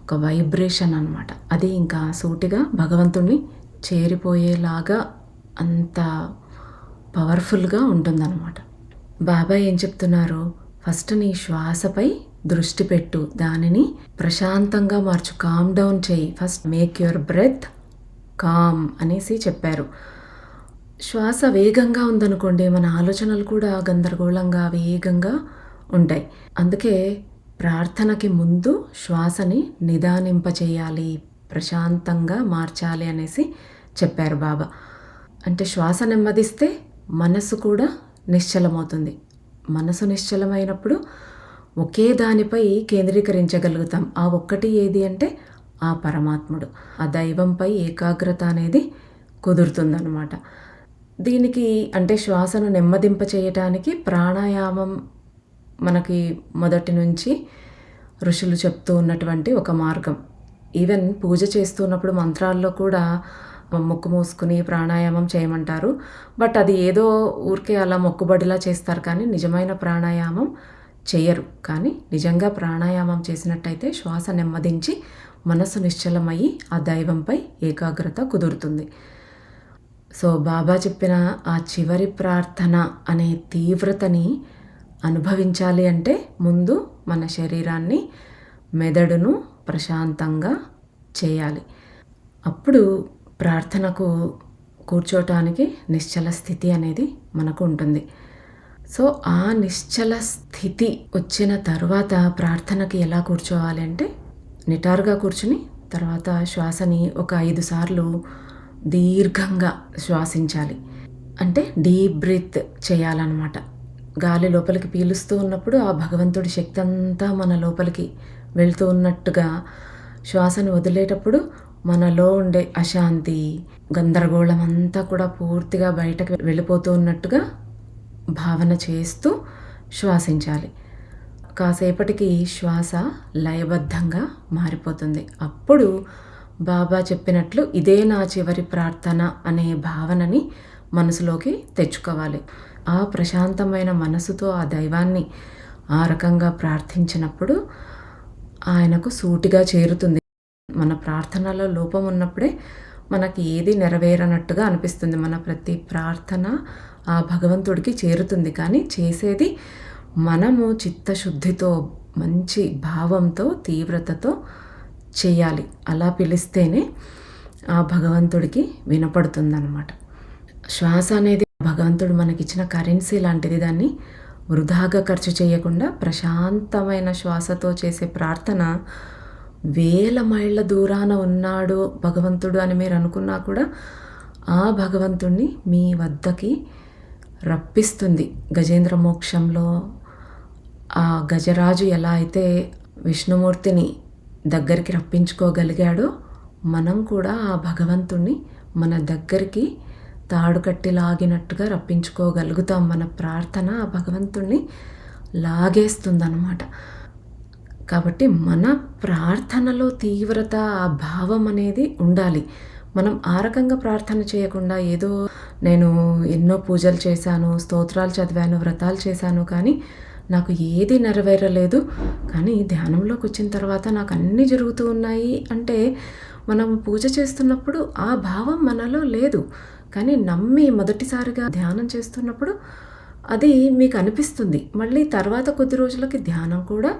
ఒక వైబ్రేషన్ అనమాట. అది ఇంకా సూటిగా భగవంతుడిని చేరిపోయేలాగా అంత పవర్‌ఫుల్‌గా ఉంటుందనమాట. బాబా ఏం చెప్తున్నారు? ఫస్ట్ నీ శ్వాసపై దృష్టి పెట్టు. దానిని ప్రశాంతంగా మార్చు. కామ్ డౌన్ చెయ్యి. First make your breath calm అనేసి చెప్పారు. శ్వాస వేగంగా ఉందనుకోండి, మన ఆలోచనలు కూడా గందరగోళంగా, వేగంగా ఉంటాయి. అందుకే ప్రార్థనకి ముందు శ్వాసని నిదానింపచేయాలి, ప్రశాంతంగా మార్చాలి అనేసి చెప్పారు బాబా. అంటే శ్వాస నెమ్మదిస్తే మనసు కూడా నిశ్చలమవుతుంది. మనసు నిశ్చలమైనప్పుడు ఒకే దానిపై కేంద్రీకరించగలుగుతాం. ఆ ఒక్కటి ఏది అంటే ఆ పరమాత్ముడు, ఆ దైవంపై ఏకాగ్రత అనేది కుదురుతుందన్నమాట. దీనికి అంటే శ్వాసను నెమ్మదింప చేయటానికి ప్రాణాయామం మనకి మొదటి నుంచి ఋషులు చెప్తూ ఉన్నటువంటి ఒక మార్గం. ఈవెన్ పూజ చేస్తున్నప్పుడు మంత్రాల్లో కూడా ముక్కు మూసుకుని ప్రాణాయామం చేయమంటారు. బట్ అది ఏదో ఊరికే అలా మొక్కుబడిలా చేస్తారు, కానీ నిజమైన ప్రాణాయామం చేయరు. కానీ నిజంగా ప్రాణాయామం చేసినట్టయితే శ్వాస నెమ్మదించి మనసు నిశ్చలమయ్యి ఆ దైవంపై ఏకాగ్రత కుదురుతుంది. సో బాబా చెప్పిన ఆ చివరి ప్రార్థన అనే తీవ్రతని అనుభవించాలి అంటే ముందు మన శరీరాన్ని, మెదడును ప్రశాంతంగా చేయాలి. అప్పుడు ప్రార్థనకు కూర్చోటానికి నిశ్చల స్థితి అనేది మనకు ఉంటుంది. సో ఆ నిశ్చల స్థితి వచ్చిన తర్వాత ప్రార్థనకి ఎలా కూర్చోవాలి అంటే నిటారుగా కూర్చుని తర్వాత శ్వాసని ఒక 5 సార్లు దీర్ఘంగా శ్వాసించాలి. అంటే డీప్ బ్రీత్ చేయాలన్నమాట. గాలి లోపలికి పీలుస్తూ ఉన్నప్పుడు ఆ భగవంతుడి శక్తి అంతా మన లోపలికి వెళ్తూ ఉన్నట్టుగా, శ్వాసను వదిలేటప్పుడు మనలో ఉండే అశాంతి, గందరగోళం అంతా కూడా పూర్తిగా బయటకు వెళ్ళిపోతూ ఉన్నట్టుగా భావన చేస్తూ శ్వాసించాలి. కాసేపటికి శ్వాస లయబద్ధంగా మారిపోతుంది. అప్పుడు బాబా చెప్పినట్లు ఇదే నా చివరి ప్రార్థన అనే భావనని మనసులోకి తెచ్చుకోవాలి. ఆ ప్రశాంతమైన మనసుతో ఆ దైవాన్ని ఆ రకంగా ప్రార్థించినప్పుడు ఆయనకు సూటిగా చేరుతుంది. మన ప్రార్థనలో లోపం ఉన్నప్పుడే మనకి ఏది నెరవేరనట్టుగా అనిపిస్తుంది. మన ప్రతి ప్రార్థన ఆ భగవంతుడికి చేరుతుంది, కానీ చేసేది మనము చిత్తశుద్ధితో, మంచి భావంతో, తీవ్రతతో చేయాలి. అలా పిలిస్తేనే ఆ భగవంతుడికి వినపడుతుందన్నమాట. శ్వాస అనేది భగవంతుడు మనకిచ్చిన కరెన్సీ లాంటిది. దాన్ని వృధాగా ఖర్చు చేయకుండా ప్రశాంతమైన శ్వాసతో చేసే ప్రార్థన వేల మైళ్ళ దూరాన ఉన్నాడు భగవంతుడు అని మీరు అనుకున్నా కూడా ఆ భగవంతుణ్ణి మీ వద్దకి రప్పిస్తుంది. గజేంద్ర మోక్షంలో ఆ గజరాజు ఎలా అయితే విష్ణుమూర్తిని దగ్గరికి రప్పించుకోగలిగాడో మనం కూడా ఆ భగవంతుణ్ణి మన దగ్గరికి తాడు కట్టి లాగినట్టుగా రప్పించుకోగలుగుతాం. మన ప్రార్థన ఆ భగవంతుణ్ణి లాగేస్తుందన్నమాట. కాబట్టి మన ప్రార్థనలో తీవ్రత, ఆ భావం అనేది ఉండాలి. మనం ఆ రకంగా ప్రార్థన చేయకుండా ఏదో నేను ఎన్నో పూజలు చేశాను, స్తోత్రాలు చదివాను, వ్రతాలు చేశాను, కానీ నాకు ఏది నెరవేరలేదు, కానీ ధ్యానంలోకి వచ్చిన తర్వాత నాకు అన్నీ జరుగుతూ ఉన్నాయి అంటే మనం పూజ చేస్తున్నప్పుడు ఆ భావం మనలో లేదు. కానీ నమ్మి మొదటిసారిగా ధ్యానం చేస్తున్నప్పుడు అది మీకు అనిపిస్తుంది. మళ్ళీ తర్వాత కొద్ది రోజులకి ధ్యానం కూడా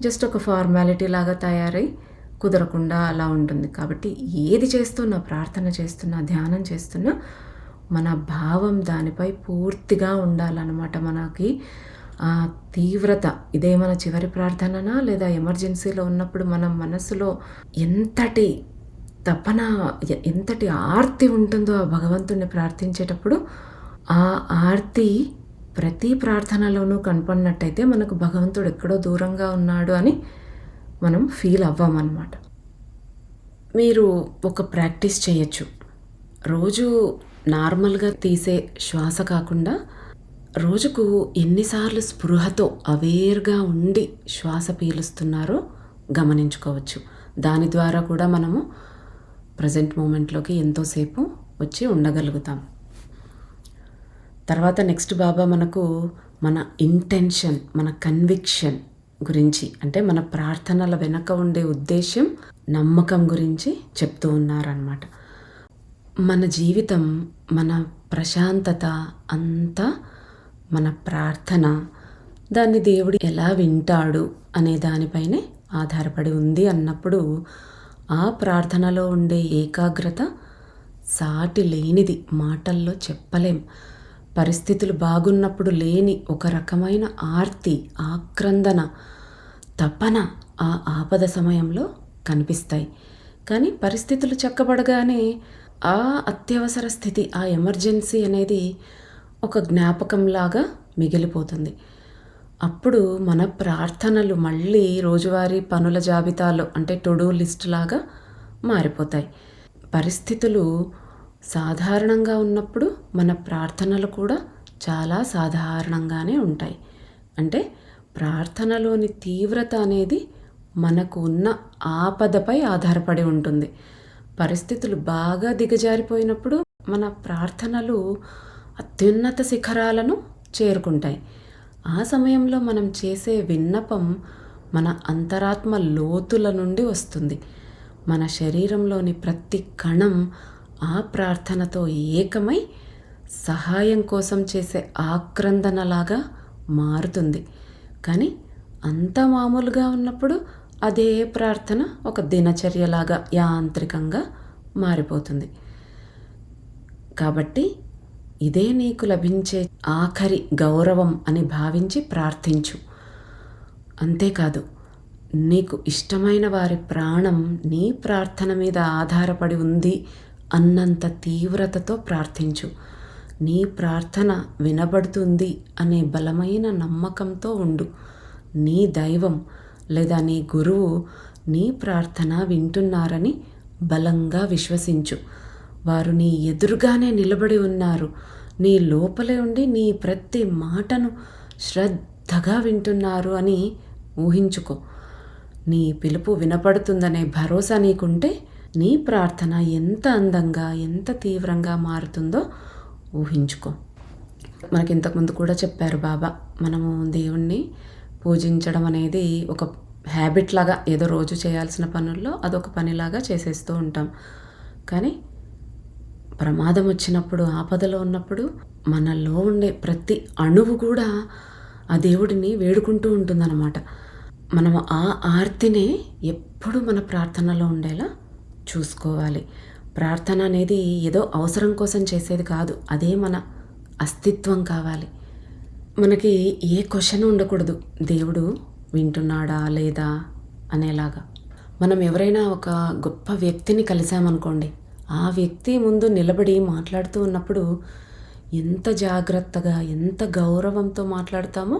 జస్ట్ ఒక ఫార్మాలిటీ లాగా తయారై కుదరకుండా అలా ఉంటుంది. కాబట్టి ఏది చేస్తున్నా, ప్రార్థన చేస్తున్నా, ధ్యానం చేస్తున్నా మన భావం దానిపై పూర్తిగా ఉండాలన్నమాట. మనకి ఆ తీవ్రత, ఇదే మన చివరి ప్రార్థననా లేదా ఎమర్జెన్సీలో ఉన్నప్పుడు మనం మనసులో ఎంతటి తపన, ఎంతటి ఆర్తి ఉంటుందో ఆ భగవంతుణ్ణి ప్రార్థించేటప్పుడు ఆ ఆర్తి ప్రతి ప్రార్థనలోనూ కనపడినట్టయితే మనకు భగవంతుడు ఎక్కడో దూరంగా ఉన్నాడు అని మనం ఫీల్ అవ్వమన్నమాట. మీరు ఒక ప్రాక్టీస్ చేయొచ్చు. రోజు నార్మల్గా తీసే శ్వాస కాకుండా రోజుకు ఎన్నిసార్లు స్పృహతో అవేర్గా ఉండి శ్వాస పీలుస్తున్నారో గమనించుకోవచ్చు. దాని ద్వారా కూడా మనము ప్రజెంట్ మూమెంట్లోకి ఎంతోసేపు వచ్చి ఉండగలుగుతాం. తర్వాత నెక్స్ట్ బాబా మనకు మన ఇంటెన్షన్, మన కన్విక్షన్ గురించి, అంటే మన ప్రార్థనల వెనక ఉండే ఉద్దేశ్యం, నమ్మకం గురించి చెప్తూ ఉన్నారన్నమాట. మన జీవితం, మన ప్రశాంతత అంతా మన ప్రార్థన, దాన్ని దేవుడు ఎలా వింటాడు అనే దానిపైనే ఆధారపడి ఉంది అన్నప్పుడు ఆ ప్రార్థనలో ఉండే ఏకాగ్రత సాటి లేనిది, మాటల్లో చెప్పలేం. పరిస్థితులు బాగున్నప్పుడు లేని ఒక రకమైన ఆర్తి, ఆక్రందన, తపన ఆ ఆపద సమయంలో కనిపిస్తాయి. కానీ పరిస్థితులు చక్కబడగానే ఆ అత్యవసర స్థితి, ఆ ఎమర్జెన్సీ అనేది ఒక జ్ఞాపకంలాగా మిగిలిపోతుంది. అప్పుడు మన ప్రార్థనలు మళ్ళీ రోజువారీ పనుల జాబితాలో, అంటే టు డూ లిస్ట్ లాగా మారిపోతాయి. పరిస్థితులు సాధారణంగా ఉన్నప్పుడు మన ప్రార్థనలు కూడా చాలా సాధారణంగానే ఉంటాయి. అంటే ప్రార్థనలోని తీవ్రత అనేది మనకు ఉన్న ఆపదపై ఆధారపడి ఉంటుంది. పరిస్థితులు బాగా దిగజారిపోయినప్పుడు మన ప్రార్థనలు అత్యున్నత శిఖరాలను చేరుకుంటాయి. ఆ సమయంలో మనం చేసే విన్నపం మన అంతరాత్మ లోతుల నుండి వస్తుంది. మన శరీరంలోని ప్రతి కణం ఆ ప్రార్థనతో ఏకమై సహాయం కోసం చేసే ఆక్రందనలాగా మారుతుంది. కానీ అంత మామూలుగా ఉన్నప్పుడు అదే ప్రార్థన ఒక దినచర్యలాగా యాంత్రికంగా మారిపోతుంది. కాబట్టి ఇదే నీకు లభించే ఆఖరి గౌరవం అని భావించి ప్రార్థించు. అంతేకాదు, నీకు ఇష్టమైన వారి ప్రాణం నీ ప్రార్థన మీద ఆధారపడి ఉంది అన్నంత తీవ్రతతో ప్రార్థించు. నీ ప్రార్థన వినబడుతుంది అనే బలమైన నమ్మకంతో ఉండు. నీ దైవం లేదా నీ గురువు నీ ప్రార్థన వింటున్నారని బలంగా విశ్వసించు. వారు నీ ఎదురుగానే నిలబడి ఉన్నారు. నీ లోపలే ఉండి నీ ప్రతి మాటను శ్రద్ధగా వింటున్నారు అని ఊహించుకో. నీ పిలుపు వినపడుతుందనే భరోసా నీకుంటే నీ ప్రార్థన ఎంత అందంగా, ఎంత తీవ్రంగా మారుతుందో ఊహించుకో. మనకి ఇంతకుముందు కూడా చెప్పారు బాబా, మనము దేవుణ్ణి పూజించడం అనేది ఒక హ్యాబిట్ లాగా, ఏదో రోజు చేయాల్సిన పనుల్లో అదొక పనిలాగా చేసేస్తూ ఉంటాం. కానీ ప్రమాదం వచ్చినప్పుడు, ఆపదలో ఉన్నప్పుడు మనలో ఉండే ప్రతి అణువు కూడా ఆ దేవుడిని వేడుకుంటూ ఉంటుందన్నమాట. మనం ఆ ఆర్తినే ఎప్పుడు మన ప్రార్థనలో ఉండేలా చూసుకోవాలి. ప్రార్థన అనేది ఏదో అవసరం కోసం చేసేది కాదు, అదే మన అస్తిత్వం కావాలి. మనకి ఏ క్వశ్చన్ ఉండకూడదు, దేవుడు వింటున్నాడా లేదా అనేలాగా. మనం ఎవరైనా ఒక గొప్ప వ్యక్తిని కలిసామనుకోండి, ఆ వ్యక్తి ముందు నిలబడి మాట్లాడుతూ ఉన్నప్పుడు ఎంత జాగ్రత్తగా, ఎంత గౌరవంతో మాట్లాడతామో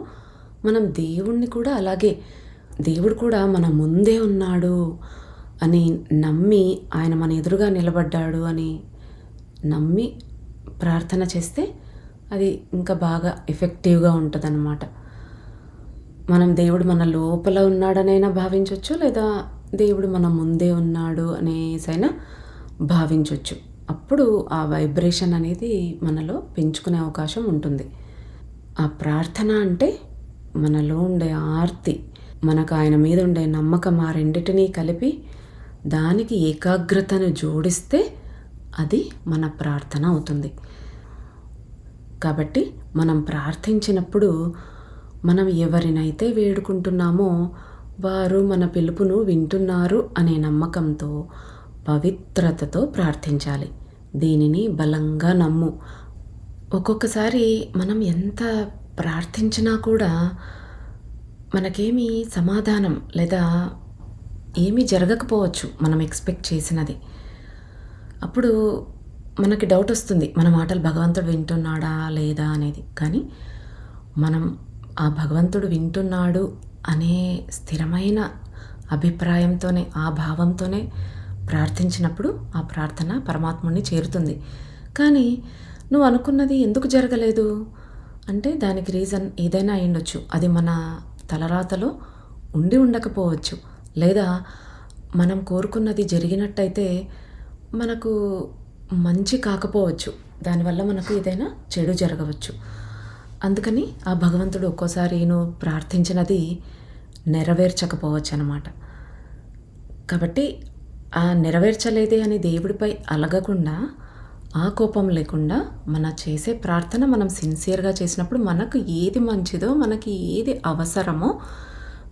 మనం దేవుణ్ణి కూడా అలాగే, దేవుడు కూడా మన ముందే ఉన్నాడు అని నమ్మి, ఆయన మన ఎదురుగా నిలబడ్డాడు అని నమ్మి ప్రార్థన చేస్తే అది ఇంకా బాగా ఎఫెక్టివ్గా ఉంటుందన్నమాట. మనం దేవుడు మన లోపల ఉన్నాడనైనా భావించవచ్చు, లేదా దేవుడు మన ముందే ఉన్నాడు అనేసైనా భావించవచ్చు. అప్పుడు ఆ వైబ్రేషన్ అనేది మనలో పెంచుకునే అవకాశం ఉంటుంది. ఆ ప్రార్థన అంటే మనలో ఉండే ఆర్తి, మనకు ఆయన మీద ఉండే నమ్మకం, ఆ రెండిటినీ కలిపి దానికి ఏకాగ్రతను జోడిస్తే అది మన ప్రార్థన అవుతుంది. కాబట్టి మనం ప్రార్థించినప్పుడు మనం ఎవరినైతే వేడుకుంటున్నామో వారు మన పిలుపును వింటున్నారు అనే నమ్మకంతో, పవిత్రతతో ప్రార్థించాలి. దీనిని బలంగా నమ్ము. ఒక్కొక్కసారి మనం ఎంత ప్రార్థించినా కూడా మనకేమీ సమాధానం లేదా ఏమీ జరగకపోవచ్చు మనం ఎక్స్పెక్ట్ చేసినది. అప్పుడు మనకి డౌట్ వస్తుంది, మన మాటలు భగవంతుడు వింటున్నాడా లేదా అనేది. కానీ మనం ఆ భగవంతుడు వింటున్నాడు అనే స్థిరమైన అభిప్రాయంతోనే, ఆ భావంతోనే ప్రార్థించినప్పుడు ఆ ప్రార్థన పరమాత్ముడిని చేరుతుంది. కానీ నువ్వు అనుకున్నది ఎందుకు జరగలేదు, అంటే దానికి రీజన్ ఏదైనా అయ్యుండొచ్చు. అది మన తలరాతలో ఉండి ఉండకపోవచ్చు. లేదా మనం కోరుకున్నది జరిగినట్టయితే మనకు మంచి కాకపోవచ్చు. దానివల్ల మనకు ఏదైనా చెడు జరగవచ్చు. అందుకని ఆ భగవంతుడు ఒక్కోసారి నువ్వు ప్రార్థించినది నెరవేర్చకపోవచ్చనమాట. కాబట్టి ఆ నెరవేర్చలేదే అని దేవుడిపై అలగకుండా, ఆ కోపం లేకుండా మన చేసే ప్రార్థన మనం సిన్సియర్‌గా చేసినప్పుడు మనకు ఏది మంచిదో, మనకి ఏది అవసరమో,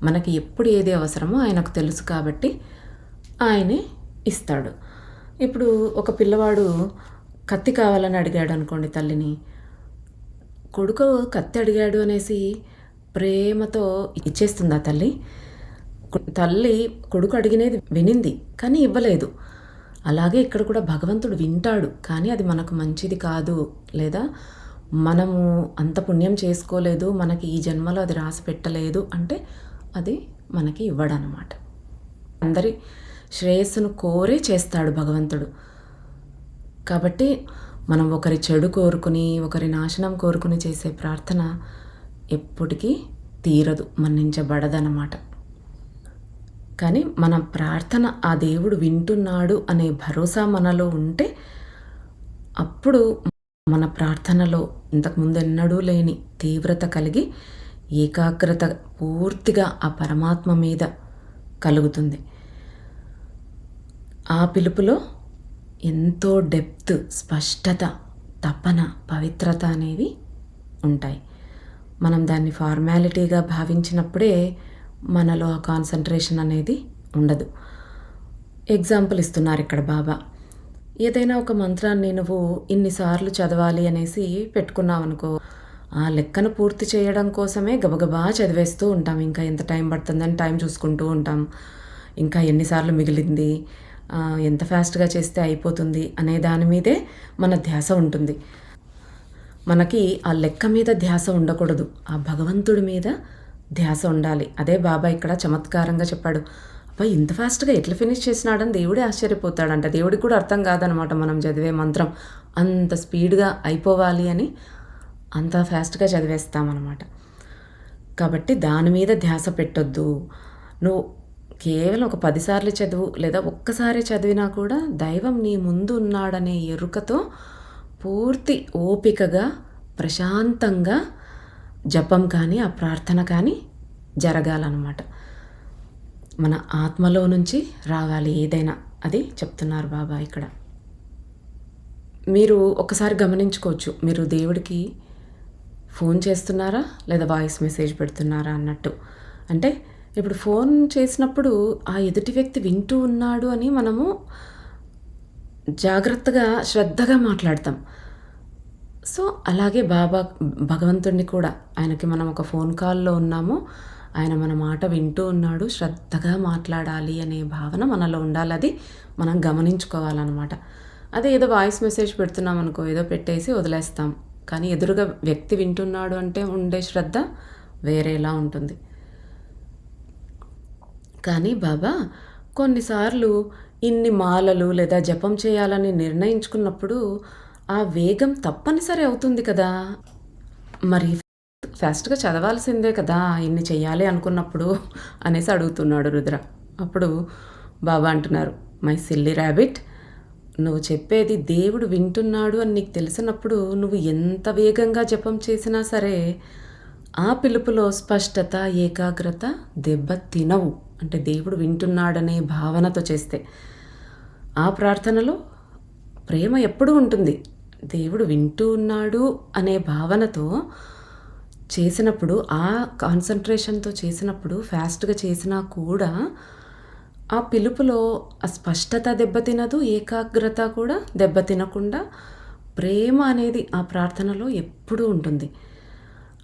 మనకి ఎప్పుడు ఏది అవసరమో ఆయనకు తెలుసు కాబట్టి ఆయనే ఇస్తాడు. ఇప్పుడు ఒక పిల్లవాడు కత్తి కావాలని అడిగాడనుకోండి తల్లిని. కొడుకు కత్తి అడిగాడు అనేసి ప్రేమతో ఇచ్చేస్తుందా తల్లి? తల్లి కొడుకు అడిగినది వినింది కానీ ఇవ్వలేదు. అలాగే ఇక్కడ కూడా భగవంతుడు వింటాడు కానీ అది మనకు మంచిది కాదు, లేదా మనము అంత పుణ్యం చేసుకోలేదు, మనకి ఈ జన్మలో అది రాసి పెట్టలేదు అంటే అది మనకి ఇవ్వడనమాట. అందరి శ్రేయస్సును కోరే చేస్తాడు భగవంతుడు. కాబట్టి మనం ఒకరి చెడు కోరుకుని, ఒకరి నాశనం కోరుకుని చేసే ప్రార్థన ఎప్పటికీ తీరదు, మన్నించబడదన్నమాట. కానీ మన ప్రార్థన ఆ దేవుడు వింటున్నాడు అనే భరోసా మనలో ఉంటే అప్పుడు మన ప్రార్థనలో ఇంతకుముందు ఎన్నడూ లేని తీవ్రత కలిగి ఏకాగ్రత పూర్తిగా ఆ పరమాత్మ మీద కలుగుతుంది. ఆ పిలుపులో ఎంతో డెప్త్, స్పష్టత, తపన, పవిత్రత అనేవి ఉంటాయి. మనం దాన్ని ఫార్మాలిటీగా భావించినప్పుడే మనలో ఆ కాన్సంట్రేషన్ అనేది ఉండదు. ఎగ్జాంపుల్ ఇస్తున్నారు ఇక్కడ బాబా. ఏదైనా ఒక మంత్రాన్ని నువ్వు ఇన్నిసార్లు చదవాలి అనేసి పెట్టుకున్నావు అనుకో, ఆ లెక్కను పూర్తి చేయడం కోసమే గబగబా చదివేస్తూ ఉంటాం. ఇంకా ఎంత టైం పడుతుందని టైం చూసుకుంటూ ఉంటాం. ఇంకా ఎన్నిసార్లు మిగిలింది, ఎంత ఫాస్ట్గా చేస్తే అయిపోతుంది అనే దాని మీదే మన ధ్యాస ఉంటుంది. మనకి ఆ లెక్క మీద ధ్యాస ఉండకూడదు, ఆ భగవంతుడి మీద ధ్యాస ఉండాలి. అదే బాబా ఇక్కడ చమత్కారంగా చెప్పాడు. అబ్బా ఇంత ఫాస్ట్గా ఎట్లా ఫినిష్ చేసినాడని దేవుడే ఆశ్చర్యపోతాడంట. దేవుడికి కూడా అర్థం కాదనమాట మనం చదివే మంత్రం అంత స్పీడ్గా అయిపోవాలి అని అంత ఫాస్ట్గా చదివేస్తామన్నమాట. కాబట్టి దాని మీద ధ్యాస పెట్టొద్దు. నువ్వు కేవలం ఒక 10 సార్లు చదువు, లేదా ఒక్కసారి చదివినా కూడా దైవం నీ ముందు ఉన్నాడనే ఎరుకతో పూర్తి ఓపికగా ప్రశాంతంగా జపం కానీ ఆ ప్రార్థన కానీ జరగాలన్నమాట. మన ఆత్మలో నుంచి రావాలి ఏదైనా, అది చెప్తున్నారు బాబా ఇక్కడ. మీరు ఒకసారి గమనించుకోవచ్చు, మీరు దేవుడికి ఫోన్ చేస్తున్నారా లేదా వాయిస్ మెసేజ్ పెడుతున్నారా అన్నట్టు. అంటే ఇప్పుడు ఫోన్ చేసినప్పుడు ఆ ఎదుటి వ్యక్తి వింటూ ఉన్నాడు అని మనము జాగ్రత్తగా శ్రద్ధగా మాట్లాడతాం. సో అలాగే బాబా భగవంతుడిని కూడా, ఆయనకి మనం ఒక ఫోన్ కాల్లో ఉన్నాము, ఆయన మన మాట వింటూ ఉన్నాడు, శ్రద్ధగా మాట్లాడాలి అనే భావన మనలో ఉండాలి. అది మనం గమనించుకోవాలన్నమాట. అదే ఏదో వాయిస్ మెసేజ్ పెడుతున్నాం అనుకో, ఏదో పెట్టేసి వదిలేస్తాం. కానీ ఎదురుగా వ్యక్తి వింటున్నాడు అంటే ఉండే శ్రద్ధ వేరేలా ఉంటుంది. కానీ బాబా కొన్నిసార్లు ఇన్ని మాలలు లేదా జపం చేయాలని నిర్ణయించుకున్నప్పుడు ఆ వేగం తప్పనిసరి అవుతుంది కదా, మరి ఫాస్ట్గా చదవాల్సిందే కదా ఇన్ని చెయ్యాలి అనుకున్నప్పుడు అనేసి అడుగుతున్నాడు రుద్ర. అప్పుడు బాబా అంటున్నారు, మై సిల్లీ ర్యాబిట్, నువ్వు చెప్పేది దేవుడు వింటున్నాడు అని నీకు తెలిసినప్పుడు నువ్వు ఎంత వేగంగా జపం చేసినా సరే ఆ పిలుపులో స్పష్టత, ఏకాగ్రత దెబ్బ తినవు. అంటే దేవుడు వింటున్నాడనే భావనతో చేస్తే ఆ ప్రార్థనలో ప్రేమ ఎప్పుడూ ఉంటుంది. దేవుడు వింటూ ఉన్నాడు అనే భావనతో చేసినప్పుడు, ఆ కాన్సన్ట్రేషన్తో చేసినప్పుడు, ఫాస్ట్గా చేసినా కూడా ఆ పిలుపులో ఆ స్పష్టత దెబ్బతినదు, ఏకాగ్రత కూడా దెబ్బతినకుండా ప్రేమ అనేది ఆ ప్రార్థనలో ఎప్పుడూ ఉంటుంది.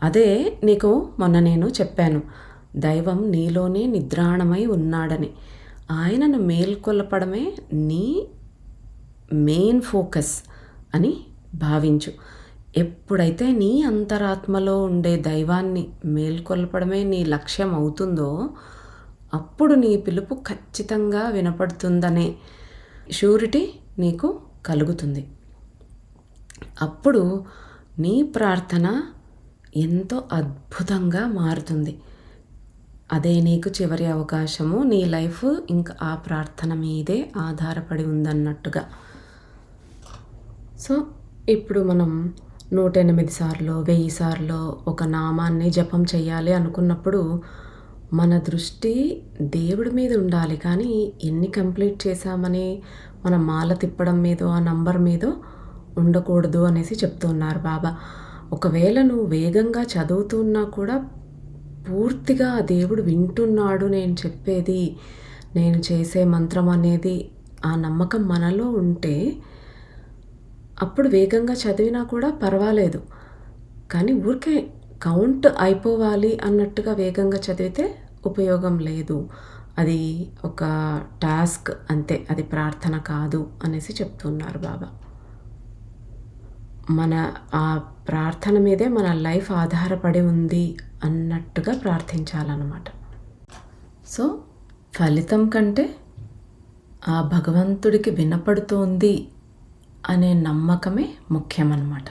అదే నీకు మొన్న నేను చెప్పాను, దైవం నీలోనే నిద్రాణమై ఉన్నాడని. ఆయనను మేల్కొల్పడమే నీ మెయిన్ ఫోకస్ అని భావించు. ఎప్పుడైతే నీ అంతరాత్మలో ఉండే దైవాన్ని మేల్కొల్పడమే నీ లక్ష్యం అవుతుందో అప్పుడు నీ పిలుపు ఖచ్చితంగా వినపడుతుందనే షూరిటీ నీకు కలుగుతుంది. అప్పుడు నీ ప్రార్థన ఎంతో అద్భుతంగా మారుతుంది. అదే నీకు చివరి అవకాశము. నీ లైఫ్ ఇంకా ఆ ప్రార్థన మీదే ఆధారపడి ఉందన్నట్టుగా. సో, ఇప్పుడు మనం 108 సార్లో, 1000 సార్లో ఒక నామాన్ని జపం చేయాలి అనుకున్నప్పుడు, మన దృష్టి దేవుడి మీద ఉండాలి. కానీ ఎన్ని కంప్లీట్ చేశామని మన మాల తిప్పడం మీదో, ఆ నంబర్ మీదో ఉండకూడదు అనేసి చెప్తూ ఉన్నారు బాబా. ఒకవేళ నువ్వు వేగంగా చదువుతున్నా కూడా పూర్తిగా ఆ దేవుడు వింటున్నాడు నేను చెప్పేది, నేను చేసే మంత్రం అనేది ఆ నమ్మకం మనలో ఉంటే అప్పుడు వేగంగా చదివినా కూడా పర్వాలేదు. కానీ ఊరికే కౌంట్ అయిపోవాలి అన్నట్టుగా వేగంగా చదివితే ఉపయోగం లేదు. అది ఒక టాస్క్ అంతే. అది ప్రార్థన కాదు అనేసి చెప్తున్నారు బాబా. మన ఆ ప్రార్థన మీదే మన లైఫ్ ఆధారపడి ఉంది అన్నట్టుగా ప్రార్థించాలన్నమాట. సో, ఫలితం కంటే ఆ భగవంతుడికి వినపడుతోంది అనే నమ్మకమే ముఖ్యమన్నమాట.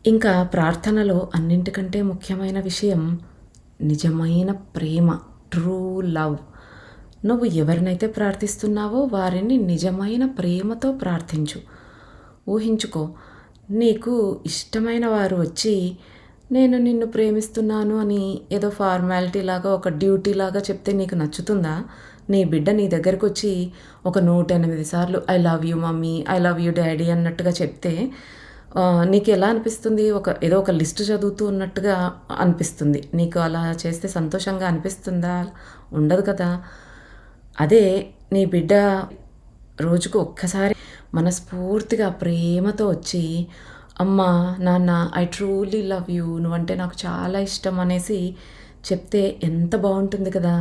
ఇంకా ప్రార్థనలో అన్నింటికంటే ముఖ్యమైన విషయం నిజమైన ప్రేమ, ట్రూ లవ్. నువ్వు ఎవరినైతే ప్రార్థిస్తున్నావో వారిని నిజమైన ప్రేమతో ప్రార్థించు. ఊహించుకో, నీకు ఇష్టమైన వారు వచ్చి నేను నిన్ను ప్రేమిస్తున్నాను అని ఏదో ఫార్మాలిటీ లాగా, ఒక డ్యూటీ లాగా చెప్తే నీకు నచ్చుతుందా? నీ బిడ్డ నీ దగ్గరకు వచ్చి ఒక 108 సార్లు I love you mummy, I love you daddy అన్నట్టుగా చెప్తే నీకు ఎలా అనిపిస్తుంది? ఏదో ఒక లిస్ట్ చదువుతూ ఉన్నట్టుగా అనిపిస్తుంది. నీకు అలా చేస్తే సంతోషంగా అనిపిస్తుందా? ఉండదు కదా! అదే నీ బిడ్డ రోజుకు ఒక్కసారి మనస్ఫూర్తిగా ప్రేమతో వచ్చి అమ్మా, నాన్న, ఐ ట్రూలీ లవ్ యూ, నువ్వంటే నాకు చాలా ఇష్టం అనేసి చెప్తే ఎంత బాగుంటుంది కదా!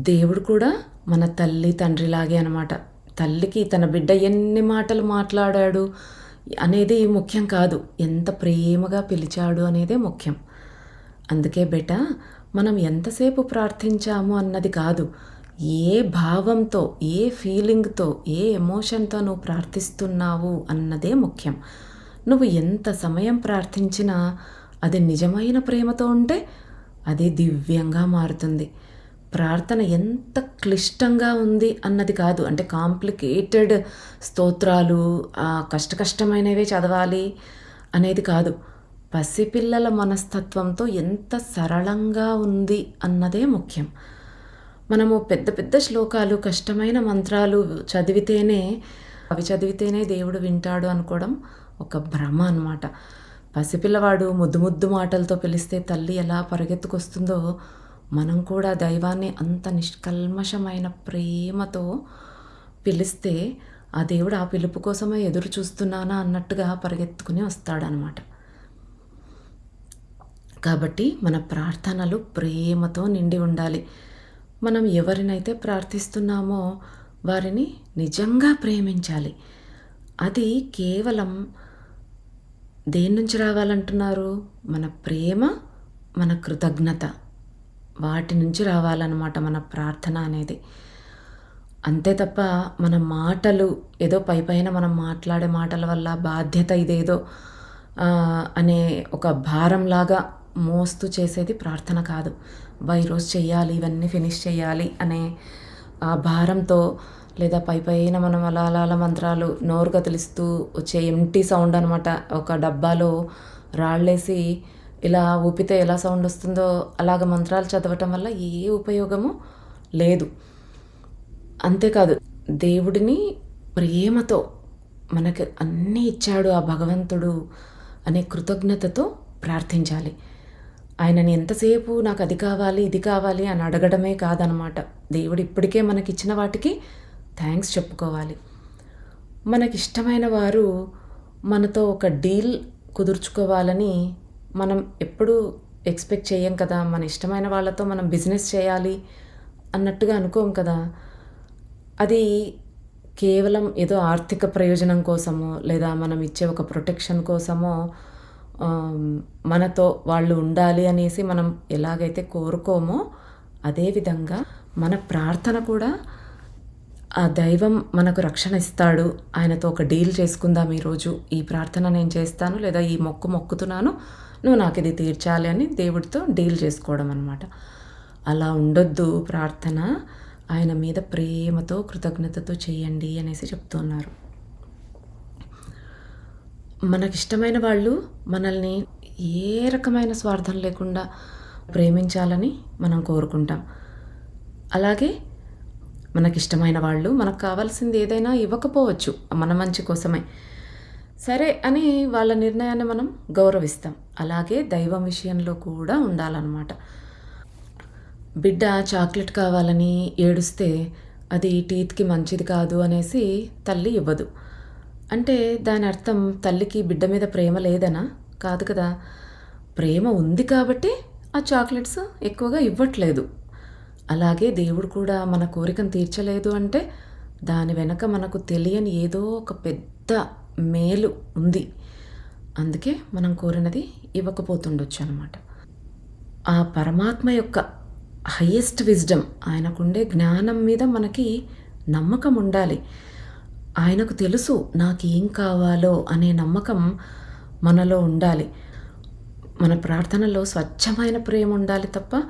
దేవుడు కూడా మన తల్లి తండ్రిలాగే అనమాట. తల్లికి తన బిడ్డ ఎన్ని మాటలు మాట్లాడాడు అనేది ముఖ్యం కాదు, ఎంత ప్రేమగా పిలిచాడు అనేదే ముఖ్యం. అందుకే బేటా, మనం ఎంతసేపు ప్రార్థించాము అన్నది కాదు, ఏ భావంతో, ఏ ఫీలింగ్తో, ఏ ఎమోషన్తో నువ్వు ప్రార్థిస్తున్నావు అన్నదే ముఖ్యం. నువ్వు ఎంత సమయం ప్రార్థించినా అది నిజమైన ప్రేమతో ఉంటే అది దివ్యంగా మారుతుంది. ప్రార్థన ఎంత క్లిష్టంగా ఉంది అన్నది కాదు, అంటే కాంప్లికేటెడ్ స్తోత్రాలు, కష్టమైనవే చదవాలి అనేది కాదు. పసిపిల్లల మనస్తత్వంతో ఎంత సరళంగా ఉంది అన్నదే ముఖ్యం. మనము పెద్ద పెద్ద శ్లోకాలు, కష్టమైన మంత్రాలు అవి చదివితేనే దేవుడు వింటాడు అనుకోవడం ఒక భ్రమ అన్నమాట. పసిపిల్లవాడు ముద్దు ముద్దు మాటలతో పిలిస్తే తల్లి ఎలా పరిగెత్తుకొస్తుందో, మనం కూడా దైవాన్ని అంత నిష్కల్మషమైన ప్రేమతో పిలిస్తే ఆ దేవుడు ఆ పిలుపు కోసమే ఎదురు చూస్తున్నానా అన్నట్టుగా పరిగెత్తుకుని వస్తాడనమాట. కాబట్టి మన ప్రార్థనలు ప్రేమతో నిండి ఉండాలి. మనం ఎవరినైతే ప్రార్థిస్తున్నామో వారిని నిజంగా ప్రేమించాలి. అది కేవలం దేని నుంచి రావాలంటున్నారు? మన ప్రేమ, మన కృతజ్ఞత, వాటి నుంచి రావాలన్నమాట మన ప్రార్థన అనేది. అంతే తప్ప మన మాటలు ఏదో పైపైన మనం మాట్లాడే మాటల వల్ల బాధ్యత ఇదేదో అనే ఒక భారంలాగా మోస్తూ చేసేది ప్రార్థన కాదు. ఈరోజు చెయ్యాలి, ఇవన్నీ ఫినిష్ చేయాలి అనే ఆ భారంతో, లేదా పైపైన మనం అలా అలా అలా మంత్రాలు నోరు కదిలిస్తూ వచ్చే ఎంటీ సౌండ్ అనమాట. ఒక డబ్బాలో రాళ్ళేసి ఇలా ఊపితే ఎలా సౌండ్ వస్తుందో అలాగ మంత్రాలు చదవటం వల్ల ఏ ఉపయోగము లేదు. అంతేకాదు, దేవుడిని ప్రేమతో మనకు అన్నీ ఇచ్చాడు ఆ భగవంతుడు అనే కృతజ్ఞతతో ప్రార్థించాలి. ఆయనని ఎంతసేపు నాకు అది కావాలి, ఇది కావాలి అని అడగడమే కాదనమాట. దేవుడు ఇప్పటికే మనకిచ్చిన వాటికి థ్యాంక్స్ చెప్పుకోవాలి. మనకిష్టమైన వారు మనతో ఒక డీల్ కుదుర్చుకోవాలని మనం ఎప్పుడూ ఎక్స్పెక్ట్ చేయం కదా. మన ఇష్టమైన వాళ్ళతో మనం బిజినెస్ చేయాలి అన్నట్టుగా అనుకోం కదా. అది కేవలం ఏదో ఆర్థిక ప్రయోజనం కోసమో, లేదా మనం ఇచ్చే ఒక ప్రొటెక్షన్ కోసమో మనతో వాళ్ళు ఉండాలి అనేసి మనం ఎలాగైతే కోరుకోమో, అదేవిధంగా మన ప్రార్థన కూడా ఆ దైవం మనకు రక్షణ ఇస్తాడు. ఆయనతో ఒక డీల్ చేసుకుందాం ఈరోజు. ఈ ప్రార్థన నేను చేస్తాను, లేదా ఈ మొక్కు మొక్కుతున్నాను, నువ్వు నాకిది తీర్చాలి అని దేవుడితో డీల్ చేసుకోవడం అనమాట. అలా ఉండొద్దు ప్రార్థన. ఆయన మీద ప్రేమతో, కృతజ్ఞతతో చేయండి అనేసి చెప్తున్నారు. మనకిష్టమైన వాళ్ళు మనల్ని ఏ రకమైన స్వార్థం లేకుండా ప్రేమించాలని మనం కోరుకుంటాం. అలాగే మనకిష్టమైన వాళ్ళు మనకు కావాల్సింది ఏదైనా ఇవ్వకపోవచ్చు, మన మంచి కోసమే. సరే అని వాళ్ళ నిర్ణయాన్ని మనం గౌరవిస్తాం. అలాగే దైవం విషయంలో కూడా ఉండాలన్నమాట. బిడ్డ చాక్లెట్ కావాలని ఏడుస్తే అది టీత్కి మంచిది కాదు అనేసి తల్లి ఇవ్వదు. అంటే దాని అర్థం తల్లికి బిడ్డ మీద ప్రేమ లేదనా? కాదు కదా. ప్రేమ ఉంది కాబట్టి ఆ చాక్లెట్స్ ఎక్కువగా ఇవ్వట్లేదు. అలాగే దేవుడు కూడా మన కోరికను తీర్చలేదు అంటే దాని వెనక మనకు తెలియని ఏదో ఒక పెద్ద మేలు ఉంది. అందుకే మనం కోరినది ఇవ్వకపోతుండొచ్చు అన్నమాట. ఆ పరమాత్మ యొక్క హయ్యెస్ట్ విజ్డమ్, ఆయనకుండే జ్ఞానం మీద మనకి నమ్మకం ఉండాలి. ఆయనకు తెలుసు నాకేం కావాలో అనే నమ్మకం మనలో ఉండాలి. మన ప్రార్థనలో స్వచ్ఛమైన ప్రేమ ఉండాలి తప్ప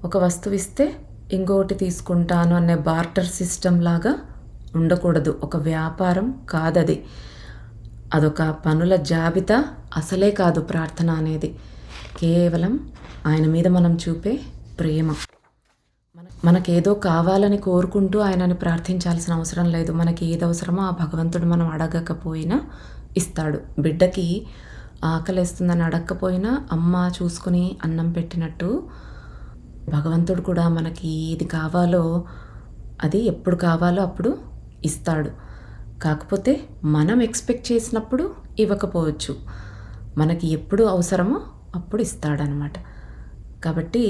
ఒక వస్తువు ఇస్తే ఇంకొకటి తీసుకుంటాను అనే బార్టర్ సిస్టమ్ లాగా ఉండకూడదు. ఒక వ్యాపారం కాదది. అదొక పనుల జాబితా అసలే కాదు ప్రార్థన అనేది. కేవలం ఆయన మీద మనం చూపే ప్రేమ. మనకేదో కావాలని కోరుకుంటూ ఆయనని ప్రార్థించాల్సిన అవసరం లేదు. మనకి ఏది అవసరమో ఆ భగవంతుడు మనం అడగకపోయినా ఇస్తాడు. బిడ్డకి ఆకలేస్తుందని అడగకపోయినా అమ్మ చూసుకుని అన్నం పెట్టినట్టు భగవంతుడు కూడా మనకి ఏది కావాలో అది ఎప్పుడు కావాలో అప్పుడు ఇస్తాడు. కాకపోతే మనం ఎక్స్పెక్ట్ చేసినప్పుడు ఇవ్వకపోవచ్చు. మనకి ఎప్పుడు అవసరమో అప్పుడు ఇస్తాడనమాట. కాబట్టి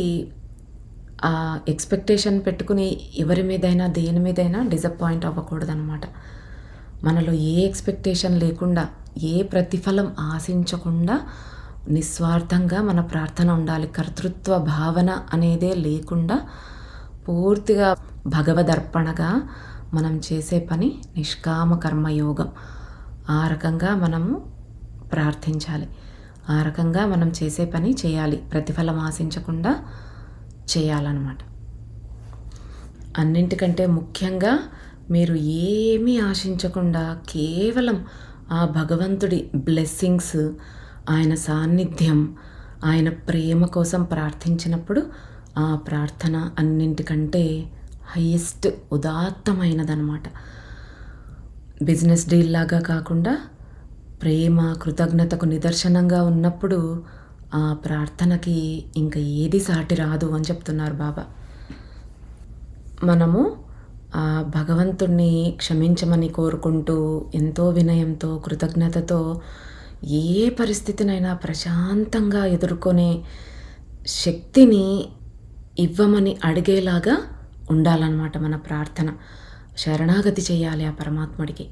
ఆ ఎక్స్పెక్టేషన్ పెట్టుకుని ఎవరి మీదైనా దేని మీదైనా డిసప్పాయింట్ అవ్వకూడదనమాట. మనలో ఏ ఎక్స్పెక్టేషన్ లేకుండా, ఏ ప్రతిఫలం ఆశించకుండా నిస్వార్థంగా మన ప్రార్థన ఉండాలి. కర్తృత్వ భావన అనేదే లేకుండా పూర్తిగా భగవదర్పణగా మనం చేసే పని నిష్కామ కర్మయోగం. ఆ రకంగా మనము ప్రార్థించాలి. ఆ రకంగా మనం చేసే పని చేయాలి. ప్రతిఫలం ఆశించకుండా చేయాలన్నమాట. అన్నింటికంటే ముఖ్యంగా మీరు ఏమీ ఆశించకుండా కేవలం ఆ భగవంతుడి బ్లెస్సింగ్స్, ఆయన సాన్నిధ్యం, ఆయన ప్రేమ కోసం ప్రార్థించినప్పుడు ఆ ప్రార్థన అన్నింటికంటే హయ్యెస్ట్ ఉదాత్తమైనదన్నమాట. బిజినెస్ డీల్ లాగా కాకుండా ప్రేమ, కృతజ్ఞతకు నిదర్శనంగా ఉన్నప్పుడు ఆ ప్రార్థనకి ఇంకా ఏది సాటి రాదు అని చెప్తున్నారు బాబా. మనము ఆ భగవంతుణ్ణి క్షమించమని కోరుకుంటూ ఎంతో వినయంతో, కృతజ్ఞతతో ఏ పరిస్థితినైనా ప్రశాంతంగా ఎదుర్కొనే శక్తిని ఇవ్వమని అడిగేలాగా ఉండాలన్నమాట మన ప్రార్థన. శరణాగతి చేయాలి ఆ పరమాత్ముడికి.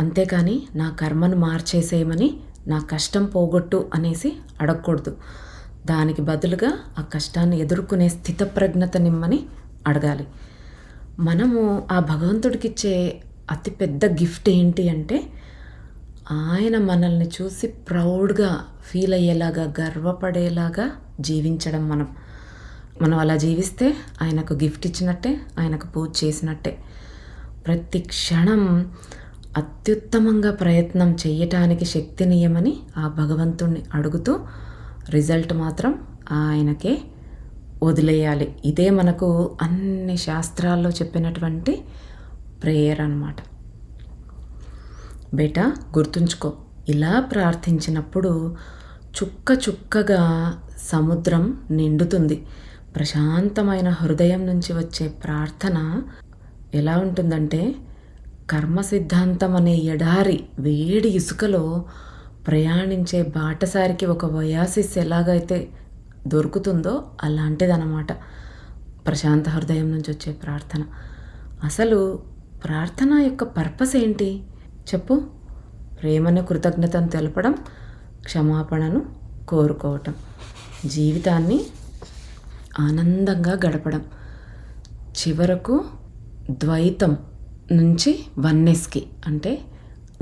అంతేకాని నా కర్మను మార్చేసేయమని, నా కష్టం పోగొట్టు అనేసి అడగకూడదు. దానికి బదులుగా ఆ కష్టాన్ని ఎదుర్కొనే స్థితప్రజ్ఞతనిమ్మని అడగాలి. మనము ఆ భగవంతుడికిచ్చే అతిపెద్ద గిఫ్ట్ ఏంటి అంటే ఆయన మనల్ని చూసి ప్రౌడ్గా ఫీల్ అయ్యేలాగా, గర్వపడేలాగా జీవించడం. మనం అలా జీవిస్తే ఆయనకు గిఫ్ట్ ఇచ్చినట్టే, ఆయనకు పూజ చేసినట్టే. ప్రతి క్షణం అత్యుత్తమంగా ప్రయత్నం చేయటానికి శక్తినియమని ఆ భగవంతుణ్ణి అడుగుతూ రిజల్ట్ మాత్రం ఆయనకే వదిలేయాలి. ఇదే మనకు అన్ని శాస్త్రాల్లో చెప్పినటువంటి ప్రేయర్ అన్నమాట. బేటా గుర్తుంచుకో, ఇలా ప్రార్థించినప్పుడు చుక్క చుక్కగా సముద్రం నిండుతుంది. ప్రశాంతమైన హృదయం నుంచి వచ్చే ప్రార్థన ఎలా ఉంటుందంటే కర్మ సిద్ధాంతం అనే ఎడారి వేడి ఇసుకలో ప్రయాణించే బాటసారికి ఒక ఒయాసిస్ ఎలాగైతే దొరుకుతుందో అలాంటిదన్నమాట ప్రశాంత హృదయం నుంచి వచ్చే ప్రార్థన. అసలు ప్రార్థన యొక్క పర్పస్ ఏంటి చెప్పు? ప్రేమను, కృతజ్ఞతను తెలపడం, క్షమాపణను కోరుకోవటం, జీవితాన్ని ఆనందంగా గడపడం, చివరకు ద్వైతం నుంచి వన్నెస్కి, అంటే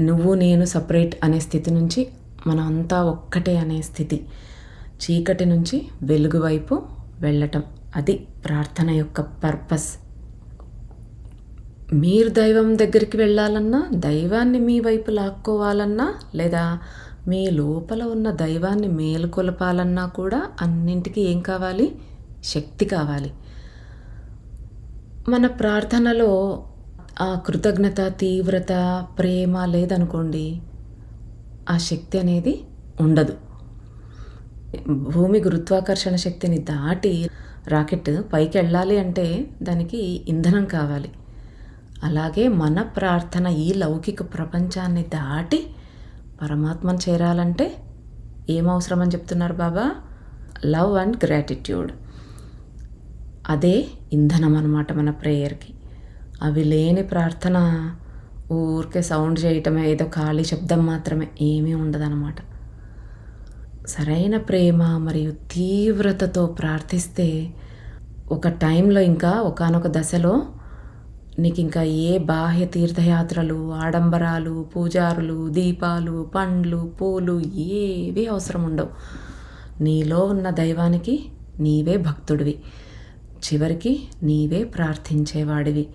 నువ్వు నేను సపరేట్ అనే స్థితి నుంచి మనం అంతా ఒక్కటే అనే స్థితి, చీకటి నుంచి వెలుగు వైపు వెళ్ళటం, అది ప్రార్థన యొక్క పర్పస్. మీరు దైవం దగ్గరికి వెళ్ళాలన్నా, దైవాన్ని మీ వైపు లాక్కోవాలన్నా, లేదా మీ లోపల ఉన్న దైవాన్ని మేలుకొలపాలన్నా కూడా అన్నింటికీ ఏం కావాలి? శక్తి కావాలి. మన ప్రార్థనలో ఆ కృతజ్ఞత, తీవ్రత, ప్రేమ లేదనుకోండి, ఆ శక్తి అనేది ఉండదు. భూమి గురుత్వాకర్షణ శక్తిని దాటి రాకెట్ పైకి వెళ్ళాలి అంటే దానికి ఇంధనం కావాలి. అలాగే మన ప్రార్థన ఈ లౌకిక ప్రపంచాన్ని దాటి పరమాత్మను చేరాలంటే ఏమవసరమని చెప్తున్నారు బాబా? Love and gratitude. అదే ఇంధనం అన్నమాట మన ప్రేయర్కి. అవి లేని ప్రార్థన ఊరికే సౌండ్ చేయటమే, ఏదో ఖాళీ శబ్దం మాత్రమే, ఏమీ ఉండదన్నమాట. సరైన ప్రేమ మరియు తీవ్రతతో ప్రార్థిస్తే ఒక టైంలో, ఇంకా ఒకానొక దశలో నీకు ఇంకా ఏ బాహ్య తీర్థయాత్రలు, ఆడంబరాలు, పూజారులు, దీపాలు, పండ్లు, పూలు ఏవి అవసరం ఉండవు. నీలో ఉన్న దైవానికి నీవే భక్తుడివి, చివరికి నీవే ప్రార్థించేవాడివి,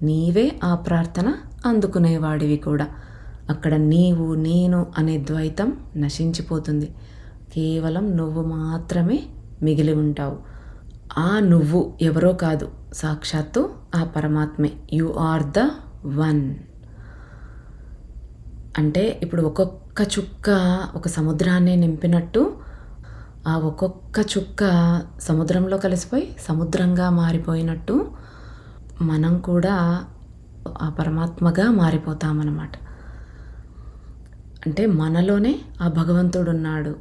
నీవే ఆ ప్రార్థన అందుకునేవాడివి కూడా. అక్కడ నీవు నేను అనే ద్వైతం నశించిపోతుంది. కేవలం నువ్వు మాత్రమే మిగిలి ఉంటావు. ఆ నువ్వు ఎవరో కాదు, సాక్షాత్తు ఆ పరమాత్మే. You are the one. అంటే ఇప్పుడు ఒక్కొక్క చుక్క ఒక సముద్రాన్ని నింపినట్టు, ఆ ఒక్కొక్క చుక్క సముద్రంలో కలిసిపోయి సముద్రంగా మారిపోయినట్టు మనం కూడా ఆ పరమాత్మగా మారిపోతామన్నమాట. అంటే మనలోనే ఆ భగవంతుడు ఉన్నాడు.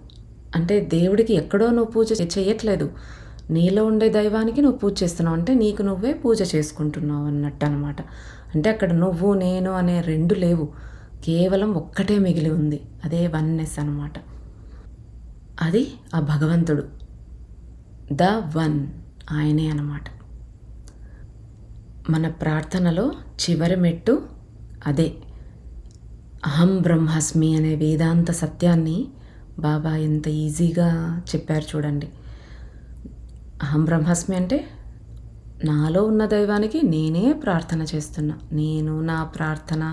అంటే దేవుడికి ఎక్కడో నువ్వు పూజ చేయట్లేదు, నీలో ఉండే దైవానికి నువ్వు పూజ చేస్తున్నావు. అంటే నీకు నువ్వే పూజ చేసుకుంటున్నావు అన్నట్టు అనమాట. అంటే అక్కడ నువ్వు నేను అనే రెండు లేవు, కేవలం ఒక్కటే మిగిలి ఉంది. అదే వన్నెస్ అనమాట. అది ఆ భగవంతుడు, ద వన్, ఆయనే అన్నమాట. మన ప్రార్థనలో చివరి మెట్టు అదే. అహం బ్రహ్మాస్మి అనే వేదాంత సత్యాన్ని బాబా ఎంత ఈజీగా చెప్పారు చూడండి. అహం బ్రహ్మాస్మి అంటే నాలో ఉన్న దైవానికి నేనే ప్రార్థన చేస్తున్నా. నేను, నా ప్రార్థన,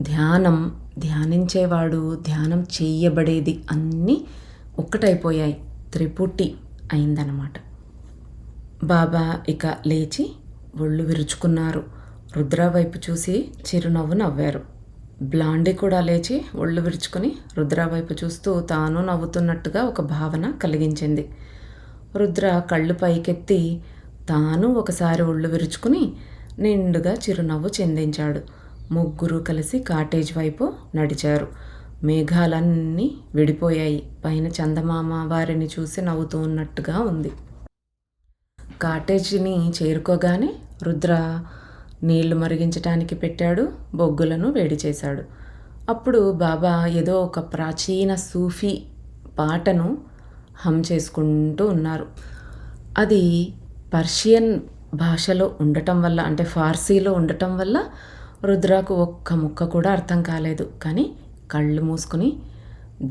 ధ్యానం, ధ్యానించేవాడు, ధ్యానం చెయ్యబడేది అన్నీ ఒక్కటైపోయాయి, త్రిపుటి అయిందనమాట. బాబా ఇక లేచి ఒళ్ళు విరుచుకున్నారు. రుద్ర వైపు చూసి చిరునవ్వు నవ్వారు. బ్లాండీ కూడా లేచి ఒళ్ళు విరుచుకొని రుద్ర వైపు చూస్తూ తాను నవ్వుతున్నట్టుగా ఒక భావన కలిగించింది. రుద్ర కళ్ళు పైకెత్తి తాను ఒకసారి ఒళ్ళు విరుచుకుని నిండుగా చిరునవ్వు చెందించాడు. ముగ్గురు కలిసి కాటేజ్ వైపు నడిచారు. మేఘాలన్నీ విడిపోయాయి. పైన చందమామ వారిని చూసి నవ్వుతూ ఉన్నట్టుగా ఉంది. కాటేజీని చేరుకోగానే రుద్ర నీళ్లు మరిగించటానికి పెట్టాడు, బొగ్గులను వేడి చేశాడు. అప్పుడు బాబా ఏదో ఒక ప్రాచీన సూఫీ పాటను హమ్ చేసుకుంటూ ఉన్నారు. అది పర్షియన్ భాషలో ఉండటం వల్ల, అంటే ఫార్సీలో ఉండటం వల్ల రుద్రకు ఒక్క ముక్క కూడా అర్థం కాలేదు. కానీ కళ్ళు మూసుకుని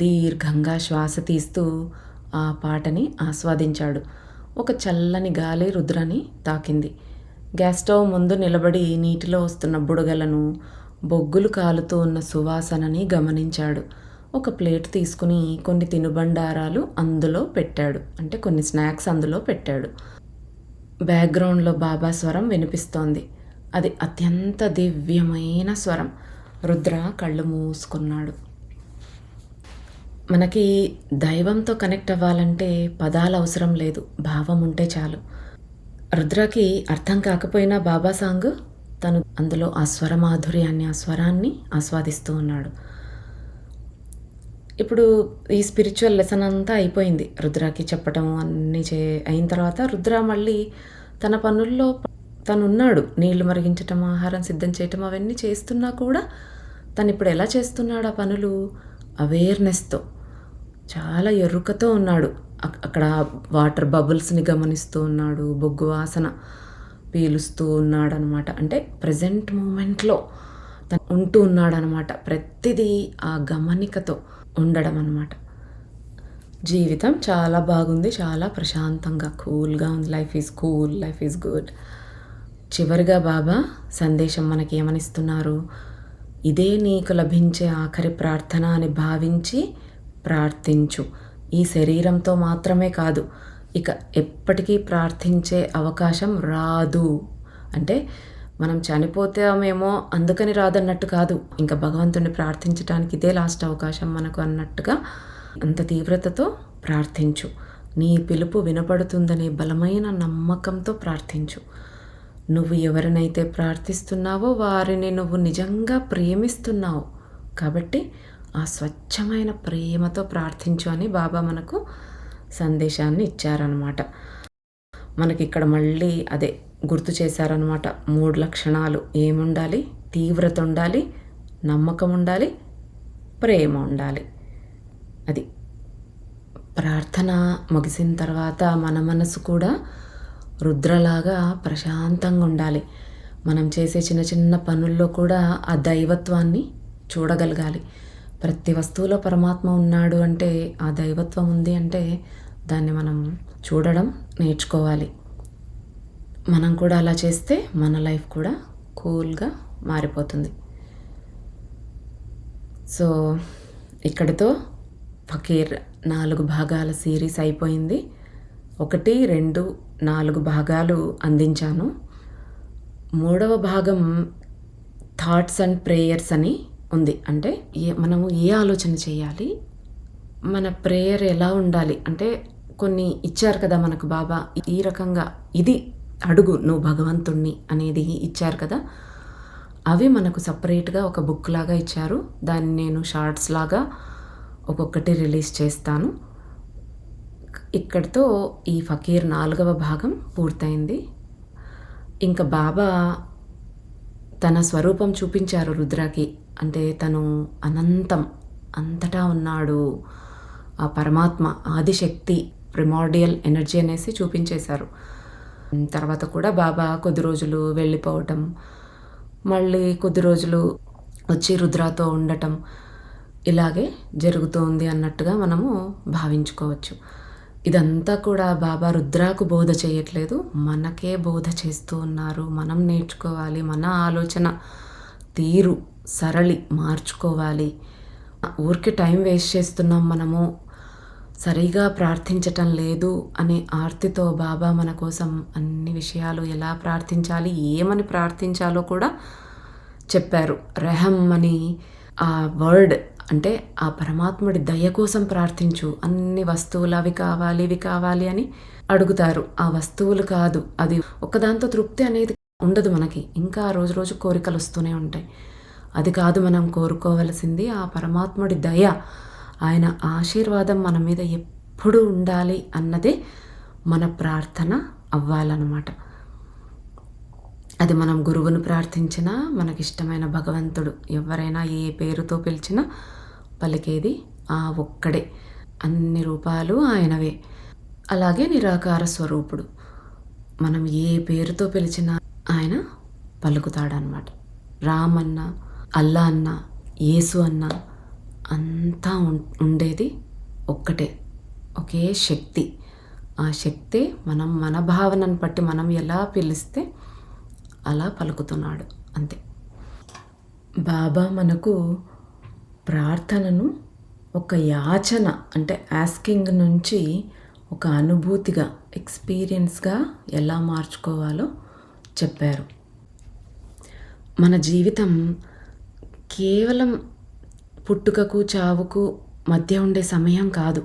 దీర్ఘంగా శ్వాస తీస్తూ ఆ పాటని ఆస్వాదించాడు. ఒక చల్లని గాలి రుద్రని తాకింది. గ్యాస్ స్టవ్ ముందు నిలబడి నీటిలో వస్తున్న బుడగలను, బొగ్గులు కాలుతూ ఉన్న సువాసనని గమనించాడు. ఒక ప్లేట్ తీసుకుని కొన్ని తినుబండారాలు అందులో పెట్టాడు, అంటే కొన్ని స్నాక్స్ అందులో పెట్టాడు. బ్యాక్గ్రౌండ్లో బాబా స్వరం వినిపిస్తోంది. అది అత్యంత దివ్యమైన స్వరం. రుద్ర కళ్ళు మూసుకున్నాడు. మనకి దైవంతో కనెక్ట్ అవ్వాలంటే పదాలు అవసరం లేదు, భావం ఉంటే చాలు. రుద్రకి అర్థం కాకపోయినా బాబా సాంగ్ తను అందులో ఆ స్వర మాధుర్యాన్ని, ఆ స్వరాన్ని ఆస్వాదిస్తూ ఉన్నాడు. ఇప్పుడు ఈ స్పిరిచువల్ లెసన్ అంతా అయిపోయింది. రుద్రకి చెప్పటం అన్నీ అయిన తర్వాత రుద్ర మళ్ళీ తన పనుల్లో తనున్నాడు. నీళ్లు మరిగించటం, ఆహారం సిద్ధం చేయటం అవన్నీ చేస్తున్నా కూడా తను ఇప్పుడు ఎలా చేస్తున్నాడు ఆ పనులు? అవేర్నెస్తో, చాలా ఎరుకతో ఉన్నాడు. అక్కడ వాటర్ బబుల్స్ని గమనిస్తూ ఉన్నాడు, బొగ్గు వాసన పీలుస్తూ ఉన్నాడనమాట. అంటే ప్రజెంట్ మూమెంట్లో తను ఉంటూ ఉన్నాడనమాట. ప్రతిదీ ఆ గమనికతో ఉండడం అనమాట. జీవితం చాలా బాగుంది. చాలా ప్రశాంతంగా, కూల్‌గా ఉంది. Life is cool, life is good. చివరిగా బాబా సందేశం మనకి ఏమనిస్తున్నారు? ఇదే నీకు లభించే ఆఖరి ప్రార్థన అని భావించి ప్రార్థించు. ఈ శరీరంతో మాత్రమే కాదు, ఇక ఎప్పటికీ ప్రార్థించే అవకాశం రాదు. అంటే మనం చనిపోతామేమో అందుకని రాదన్నట్టు కాదు. ఇంకా భగవంతుడిని ప్రార్థించడానికి ఇదే లాస్ట్ అవకాశం మనకు అన్నట్టుగా అంత తీవ్రతతో ప్రార్థించు. నీ పిలుపు వినపడుతుందనే బలమైన నమ్మకంతో ప్రార్థించు. నువ్వు ఎవరినైతే ప్రార్థిస్తున్నావో వారిని నువ్వు నిజంగా ప్రేమిస్తున్నావు. కాబట్టి ఆ స్వచ్ఛమైన ప్రేమతో ప్రార్థించు అని బాబా మనకు సందేశాన్ని ఇచ్చారనమాట. మనకిక్కడ మళ్ళీ అదే గుర్తు చేశారనమాట. 3 లక్షణాలు ఏముండాలి? తీవ్రత ఉండాలి, నమ్మకం ఉండాలి, ప్రేమ ఉండాలి. అది ప్రార్థన ముగిసిన తర్వాత మన మనసు కూడా రుద్రలాగా ప్రశాంతంగా ఉండాలి. మనం చేసే చిన్న చిన్న పనుల్లో కూడా ఆ దైవత్వాన్ని చూడగలగాలి. ప్రతి వస్తువులో పరమాత్మ ఉన్నాడు అంటే, ఆ దైవత్వం ఉంది అంటే దాన్ని మనం చూడడం నేర్చుకోవాలి. మనం కూడా అలా చేస్తే మన లైఫ్ కూడా కూల్గా మారిపోతుంది. సో ఇక్కడితో ఫకీర్ 4 భాగాల సిరీస్ అయిపోయింది. 1, 2, 4 భాగాలు అందించాను. 3వ భాగం థాట్స్ అండ్ ప్రేయర్స్ అని ఉంది. అంటే మనము ఏ ఆలోచన చేయాలి, మన ప్రేయర్ ఎలా ఉండాలి, అంటే కొన్ని ఇచ్చారు కదా మనకు బాబా, ఈ రకంగా ఇది అడుగు నువ్వు భగవంతుణ్ణి అనేది ఇచ్చారు కదా. అవి మనకు సపరేట్గా ఒక బుక్ లాగా ఇచ్చారు. దాన్ని నేను షార్ట్స్ లాగా ఒక్కొక్కటి రిలీజ్ చేస్తాను. ఇక్కడితో ఈ ఫకీర్ 4వ భాగం పూర్తయింది. ఇంకా బాబా తన స్వరూపం చూపించారు రుద్రకి. అంటే తను అనంతం, అంతటా ఉన్నాడు. ఆ పరమాత్మ, ఆదిశక్తి, ప్రిమార్డియల్ ఎనర్జీ అనేసి చూపించేశారు. తర్వాత కూడా బాబా కొద్ది రోజులు వెళ్ళిపోవటం, మళ్ళీ కొద్ది రోజులు వచ్చి రుద్రాతో ఉండటం, ఇలాగే జరుగుతోంది అన్నట్టుగా మనము భావించుకోవచ్చు. ఇదంతా కూడా బాబా రుద్రాకు బోధ చేయట్లేదు, మనకే బోధ చేస్తూ ఉన్నారు. మనం నేర్చుకోవాలి, మన ఆలోచన తీరు సరళి మార్చుకోవాలి. ఊరికే టైం వేస్ట్ చేస్తున్నాం మనము, సరిగా ప్రార్థించటం లేదు అనే ఆర్తితో బాబా మన కోసం అన్ని విషయాలు ఎలా ప్రార్థించాలి, ఏమని ప్రార్థించాలో కూడా చెప్పారు. రెహం అని ఆ వర్డ్ అంటే ఆ పరమాత్ముడి దయ కోసం ప్రార్థించు. అన్ని వస్తువులు అవి కావాలి ఇవి కావాలి అని అడుగుతారు. ఆ వస్తువులు కాదు, అది ఒక్కదాంతో తృప్తి అనేది ఉండదు మనకి. ఇంకా రోజు రోజు కోరికలు వస్తూనే ఉంటాయి. అది కాదు మనం కోరుకోవలసింది, ఆ పరమాత్ముడి దయ, ఆయన ఆశీర్వాదం మన మీద ఎప్పుడూ ఉండాలి అన్నదే మన ప్రార్థన అవ్వాలన్నమాట. అది మనం గురువును ప్రార్థించినా, మనకిష్టమైన భగవంతుడు ఎవరైనా ఏ పేరుతో పిలిచినా పలికేది ఆ ఒక్కడే. అన్ని రూపాలు ఆయనవే. అలాగే నిరాకార స్వరూపుడు. మనం ఏ పేరుతో పిలిచినా ఆయన పలుకుతాడనమాట. రామ్ అన్న, అల్లా అన్న, యేసు అన్న అంతా ఉండేది ఒక్కటే, ఒకే శక్తి. ఆ శక్తి మనం మన భావనను బట్టి మనం ఎలా పిలిస్తే అలా పలుకుతున్నాడు, అంతే. బాబా మనకు ప్రార్థనను ఒక యాచన అంటే ఆస్కింగ్ నుంచి ఒక అనుభూతిగా, ఎక్స్పీరియన్స్గా ఎలా మార్చుకోవాలో చెప్పారు. మన జీవితం కేవలం పుట్టుకకు చావుకు మధ్య ఉండే సమయం కాదు,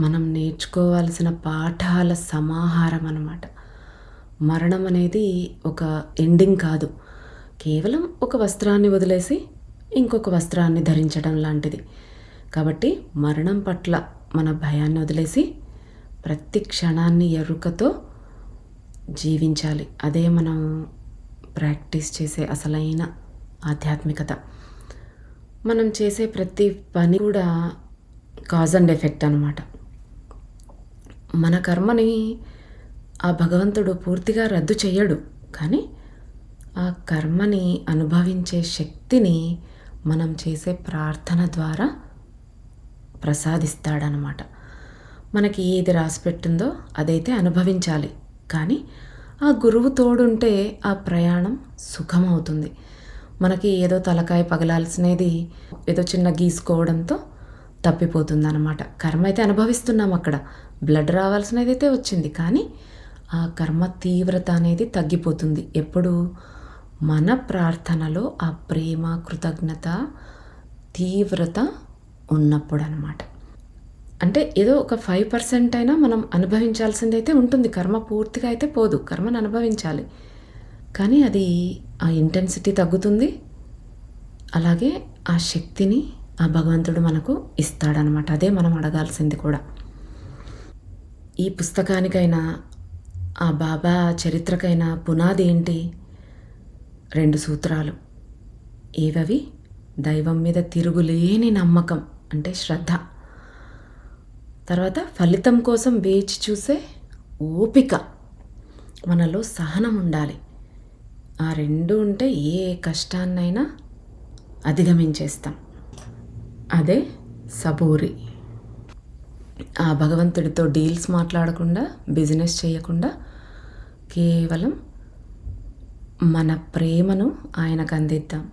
మనం నేర్చుకోవాల్సిన పాఠాల సమాహారం అన్నమాట. మరణం అనేది ఒక ఎండింగ్ కాదు, కేవలం ఒక వస్త్రాన్ని వదిలేసి ఇంకొక వస్త్రాన్ని ధరించడం లాంటిది. కాబట్టి మరణం పట్ల మన భయాన్ని వదిలేసి ప్రతి క్షణాన్ని ఎరుకతో జీవించాలి. అదే మనం ప్రాక్టీస్ చేసే అసలైన ఆధ్యాత్మికత. మనం చేసే ప్రతి పని కూడా కాజ్ అండ్ ఎఫెక్ట్ అన్నమాట. మన కర్మని ఆ భగవంతుడు పూర్తిగా రద్దు చెయ్యడు, కానీ ఆ కర్మని అనుభవించే శక్తిని మనం చేసే ప్రార్థన ద్వారా ప్రసాదిస్తాడనమాట. మనకి ఏది రాసిపెట్టిందో అదైతే అనుభవించాలి, కానీ ఆ గురువు తోడుంటే ఆ ప్రయాణం సుఖమవుతుంది. మనకి ఏదో తలకాయ పగలాల్సినది ఏదో చిన్న గీసుకోవడంతో తప్పిపోతుందన్నమాట. కర్మ అయితే అనుభవిస్తున్నాం, అక్కడ బ్లడ్ రావాల్సినది అయితే వచ్చింది, కానీ ఆ కర్మ తీవ్రత అనేది తగ్గిపోతుంది ఎప్పుడు మన ప్రార్థనలో ఆ ప్రేమ, కృతజ్ఞత, తీవ్రత ఉన్నప్పుడు అన్నమాట. అంటే ఏదో ఒక 5% అయినా మనం అనుభవించాల్సిందైతే ఉంటుంది. కర్మ పూర్తిగా అయితే పోదు, కర్మను అనుభవించాలి, కానీ అది ఆ ఇంటెన్సిటీ తగ్గుతుంది. అలాగే ఆ శక్తిని ఆ భగవంతుడు మనకు ఇస్తాడనమాట. అదే మనం అడగాల్సింది కూడా. ఈ పుస్తకానికైనా ఆ బాబా చరిత్రకైనా పునాది ఏంటి? 2 సూత్రాలు. ఏవవి? దైవం మీద తిరుగులేని నమ్మకం అంటే శ్రద్ధ, తర్వాత ఫలితం కోసం వేచి చూసే ఓపిక, మనలో సహనం ఉండాలి. ఆ 2 ఉంటే ఏ కష్టాన్నైనా అధిగమించేస్తాం. అదే సబూరి. ఆ భగవంతుడితో డీల్స్ మాట్లాడకుండా, బిజినెస్ చేయకుండా, కేవలం మన ప్రేమను ఆయనకు అందిద్దాం.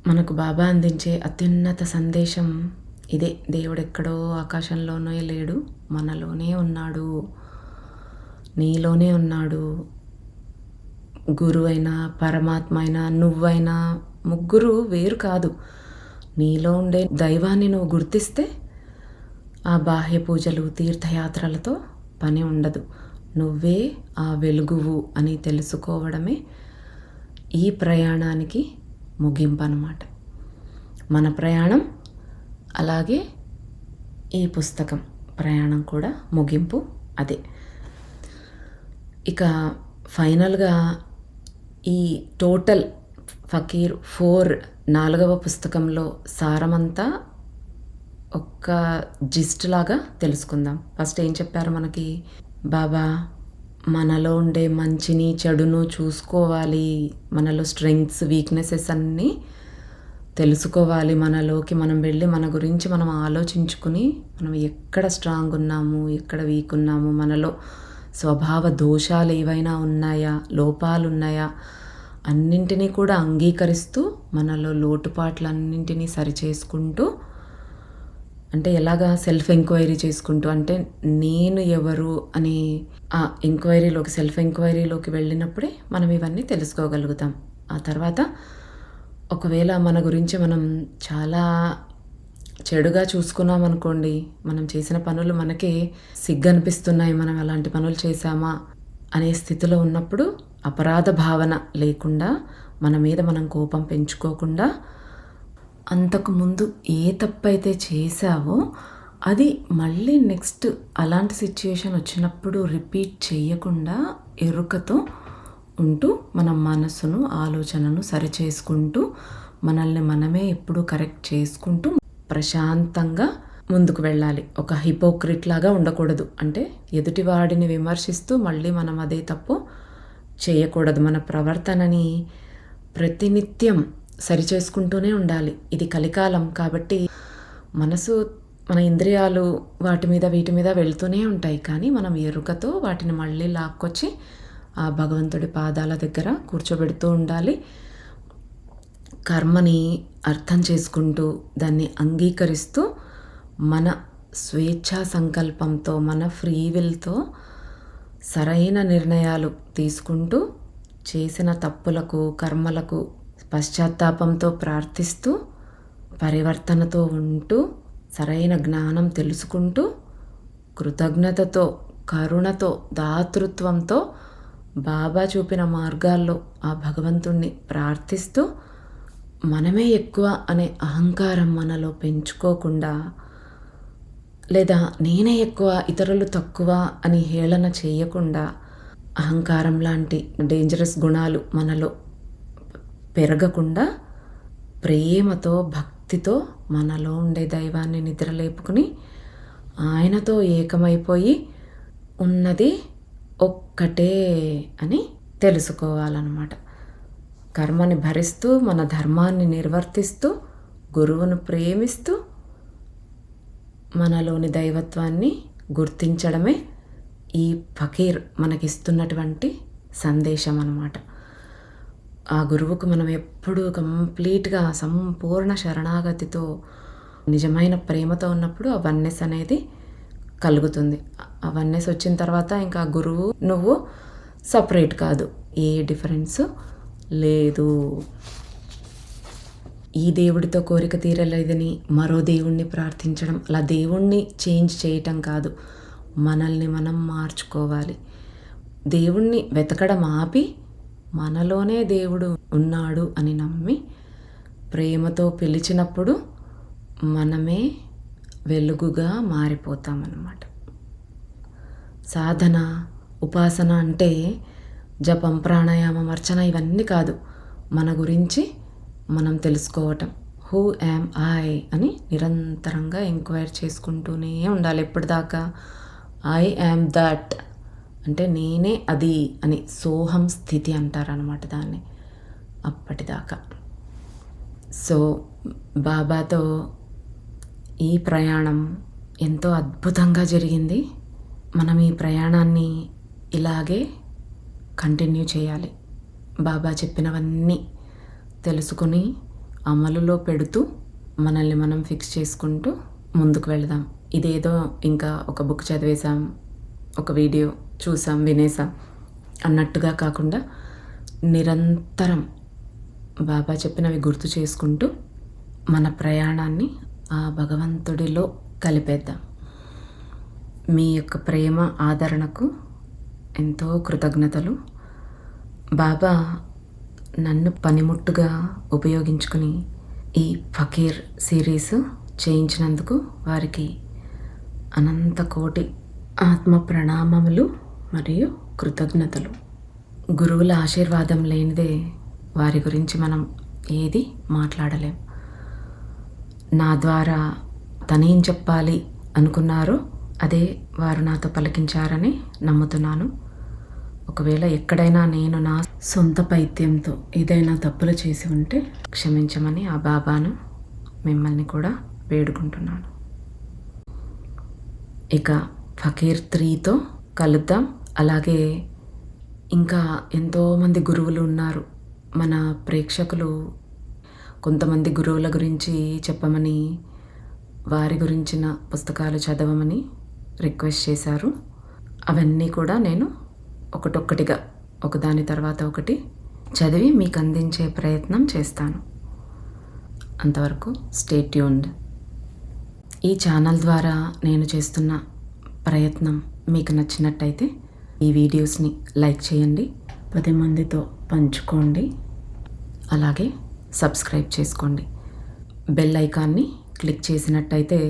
మనకు బాబా అందించే అత్యున్నత సందేశం ఇదే. దేవుడు ఎక్కడో ఆకాశంలోనే లేడు, మనలోనే ఉన్నాడు, నీలోనే ఉన్నాడు. గురువు అయినా, పరమాత్మ అయినా, నువ్వైనా, ముగ్గురు వేరు కాదు. నీలో ఉండే దైవాన్ని నువ్వు గుర్తిస్తే ఆ బాహ్య పూజలు, తీర్థయాత్రలతో పని ఉండదు. నువ్వే ఆ వెలుగువు అని తెలుసుకోవడమే ఈ ప్రయాణానికి ముగింపు అన్నమాట. మన ప్రయాణం, అలాగే ఈ పుస్తకం ప్రయాణం కూడా ముగింపు అదే. ఇక ఫైనల్గా ఈ టోటల్ ఫకీర్ 4వ పుస్తకంలో సారమంతా ఒక్క జిస్ట్ లాగా తెలుసుకుందాం. ఫస్ట్ ఏం చెప్పారు మనకి? బాబా మనలో ఉండే మంచిని, చెడును చూసుకోవాలి, మనలో స్ట్రెంగ్త్స్, వీక్నెసెస్ అన్నీ తెలుసుకోవాలి. మనలోకి మనం వెళ్ళి మన గురించి మనం ఆలోచించుకుని, మనం ఎక్కడ స్ట్రాంగ్ ఉన్నాము, ఎక్కడ వీక్ ఉన్నాము, మనలో స్వభావ దోషాలు ఏవైనా ఉన్నాయా, లోపాలు ఉన్నాయా, అన్నింటినీ కూడా అంగీకరిస్తూ మనలో లోటుపాట్లన్నింటినీ సరిచేసుకుంటూ, అంటే ఎలాగా సెల్ఫ్ ఎంక్వైరీ చేసుకుంటూ, అంటే నేను ఎవరు అని ఆ ఎంక్వైరీలోకి, సెల్ఫ్ ఎంక్వైరీలోకి వెళ్ళినప్పుడే మనం ఇవన్నీ తెలుసుకోగలుగుతాం. ఆ తర్వాత ఒకవేళ మన గురించి మనం చాలా చెడుగా చూసుకున్నాం అనుకోండి, మనం చేసిన పనులు మనకే సిగ్గనిపిస్తున్నాయి, మనం అలాంటి పనులు చేశామా అనే స్థితిలో ఉన్నప్పుడు అపరాధ భావన లేకుండా, మన మీద మనం కోపం పెంచుకోకుండా, అంతకుముందు ఏ తప్పైతే చేశావో అది మళ్ళీ నెక్స్ట్ అలాంటి సిచ్యుయేషన్ వచ్చినప్పుడు రిపీట్ చేయకుండా ఎరుకతో ఉంటూ, మన మనసును, ఆలోచనను సరిచేసుకుంటూ, మనల్ని మనమే ఎప్పుడూ కరెక్ట్ చేసుకుంటూ ప్రశాంతంగా ముందుకు వెళ్ళాలి. ఒక హిపోక్రిట్ లాగా ఉండకూడదు. అంటే ఎదుటివాడిని విమర్శిస్తూ మళ్ళీ మనం అదే తప్పు చేయకూడదు. మన ప్రవర్తనని ప్రతినిత్యం సరిచేసుకుంటూనే ఉండాలి. ఇది కలికాలం కాబట్టి మనసు, మన ఇంద్రియాలు వాటి మీద వీటి మీద వెళ్తూనే ఉంటాయి, కానీ మనం ఎరుకతో వాటిని మళ్ళీ లాక్కొచ్చి ఆ భగవంతుడి పాదాల దగ్గర కూర్చోబెడుతూ ఉండాలి. కర్మని అర్థం చేసుకుంటూ, దాన్ని అంగీకరిస్తూ, మన స్వేచ్ఛా సంకల్పంతో, మన ఫ్రీ విల్తో సరైన నిర్ణయాలు తీసుకుంటూ, చేసిన తప్పులకు, కర్మలకు పశ్చాత్తాపంతో ప్రార్థిస్తూ, పరివర్తనతో ఉంటూ, సరైన జ్ఞానం తెలుసుకుంటూ, కృతజ్ఞతతో, కరుణతో, దాతృత్వంతో బాబా చూపిన మార్గాల్లో ఆ భగవంతుణ్ణి ప్రార్థిస్తూ, మనమే ఎక్కువ అనే అహంకారం మనలో పెంచుకోకుండా, లేదా నేనే ఎక్కువ, ఇతరులు తక్కువ అని హేళన చేయకుండా, అహంకారం లాంటి డేంజరస్ గుణాలు మనలో పెరగకుండా, ప్రేమతో, భక్తితో మనలో ఉండే దైవాన్ని నిద్రలేపుకుని ఆయనతో ఏకమైపోయి ఉన్నది ఒక్కటే అని తెలుసుకోవాలన్నమాట. కర్మని భరిస్తూ, మన ధర్మాన్ని నిర్వర్తిస్తూ, గురువును ప్రేమిస్తూ, మనలోని దైవత్వాన్ని గుర్తించడమే ఈ ఫకీర్ మనకిస్తున్నటువంటి సందేశం అన్నమాట. ఆ గురువుకు మనం ఎప్పుడూ కంప్లీట్‌గా సంపూర్ణ శరణాగతితో, నిజమైన ప్రేమతో ఉన్నప్పుడు ఆ వన్నెస్ అనేది కలుగుతుంది. ఆ వన్నెస్ వచ్చిన తర్వాత ఇంకా గురువు, నువ్వు సపరేట్ కాదు. ఏ డిఫరెన్సు లేదు. ఈ దేవుడితో కోరిక తీరలేదని మరో దేవుణ్ణి ప్రార్థించడం, అలా దేవుణ్ణి చేంజ్ చేయటం కాదు. మనల్ని మనం మార్చుకోవాలి. దేవుణ్ణి వెతకడం ఆపి, మనలోనే దేవుడు ఉన్నాడు అని నమ్మి, ప్రేమతో పిలిచినప్పుడు మనమే వెలుగుగా మారిపోతామన్నమాట. సాధన, ఉపాసన అంటే జపం, ప్రాణాయామం, అర్చన ఇవన్నీ కాదు. మన గురించి మనం తెలుసుకోవటం. హూ యామ్ ఐ అని నిరంతరంగా ఎంక్వైరీ చేసుకుంటూనే ఉండాలి. ఎప్పటిదాకా ఐ యామ్ దట్ అంటే నేనే అది అని సోహం స్థితి అంటారనమాట దాన్ని. అప్పటిదాకా. సో బాబాతో ఈ ప్రయాణం ఎంతో అద్భుతంగా జరిగింది. మనం ఈ ప్రయాణాన్ని ఇలాగే కంటిన్యూ చేయాలి. బాబా చెప్పినవన్నీ తెలుసుకొని అమలులో పెడుతూ మనల్ని మనం ఫిక్స్ చేసుకుంటూ ముందుకు వెళదాం. ఇదేదో ఇంకా ఒక బుక్ చదివేశాం, ఒక వీడియో చూసాం, వినేసాం అన్నట్టుగా కాకుండా నిరంతరం బాబా చెప్పినవి గుర్తు చేసుకుంటూ మన ప్రయాణాన్ని ఆ భగవంతుడిలో కలిపేద్దాం. మీ యొక్క ప్రేమ, ఆదరణకు ఎంతో కృతజ్ఞతలు. బాబా నన్ను పనిముట్టుగా ఉపయోగించుకుని ఈ ఫకీర్ సిరీస్ చేయించినందుకు వారికి అనంత కోటి ఆత్మ ప్రణామములు మరియు కృతజ్ఞతలు. గురువుల ఆశీర్వాదం లేనిదే వారి గురించి మనం ఏది మాట్లాడలేం. నా ద్వారా తనేం చెప్పాలి అనుకున్నారో అదే వారు నాతో పలికించారని నమ్ముతున్నాను. ఒకవేళ ఎక్కడైనా నేను నా సొంత పైత్యంతో ఏదైనా తప్పులు చేసి ఉంటే క్షమించమని ఆ బాబాను, మిమ్మల్ని కూడా వేడుకుంటున్నాను. ఇక ఫకీర్ 3తో కలుద్దాం. అలాగే ఇంకా ఎంతోమంది గురువులు ఉన్నారు. మన ప్రేక్షకులు కొంతమంది గురువుల గురించి చెప్పమని, వారి గురించిన పుస్తకాలు చదవమని రిక్వెస్ట్ చేశారు. అవన్నీ కూడా నేను ఒకటొక్కటిగా, ఒకదాని తర్వాత ఒకటి చదివి మీకు అందించే ప్రయత్నం చేస్తాను. అంతవరకు స్టే ట్యూన్డ్. ఈ ఛానల్ ద్వారా నేను చేస్తున్న ప్రయత్నం మీకు నచ్చినట్టయితే ఈ వీడియోస్ని లైక్ చేయండి, 10 మందితో పంచుకోండి, అలాగే సబ్స్క్రైబ్ చేసుకోండి. బెల్ ఐకాన్ని క్లిక్ చేసినట్టయితే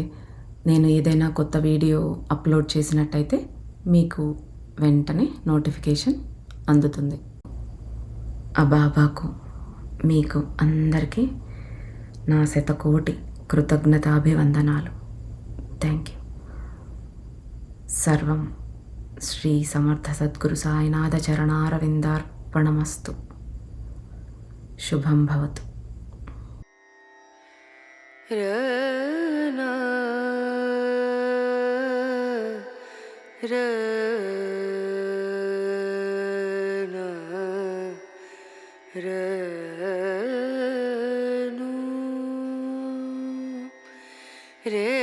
నేను ఏదైనా కొత్త వీడియో అప్లోడ్ చేసినట్టయితే మీకు వెంటనే నోటిఫికేషన్ అందుతుంది. ఆ బాబాకు, మీకు అందరికీ నా శతకోటి కృతజ్ఞతాభివందనాలు. Thank you. సర్వం శ్రీ సమర్థ సద్గురు సాయినాథ చరణారవిందార్పణమస్తు. శుభం భవతు. रे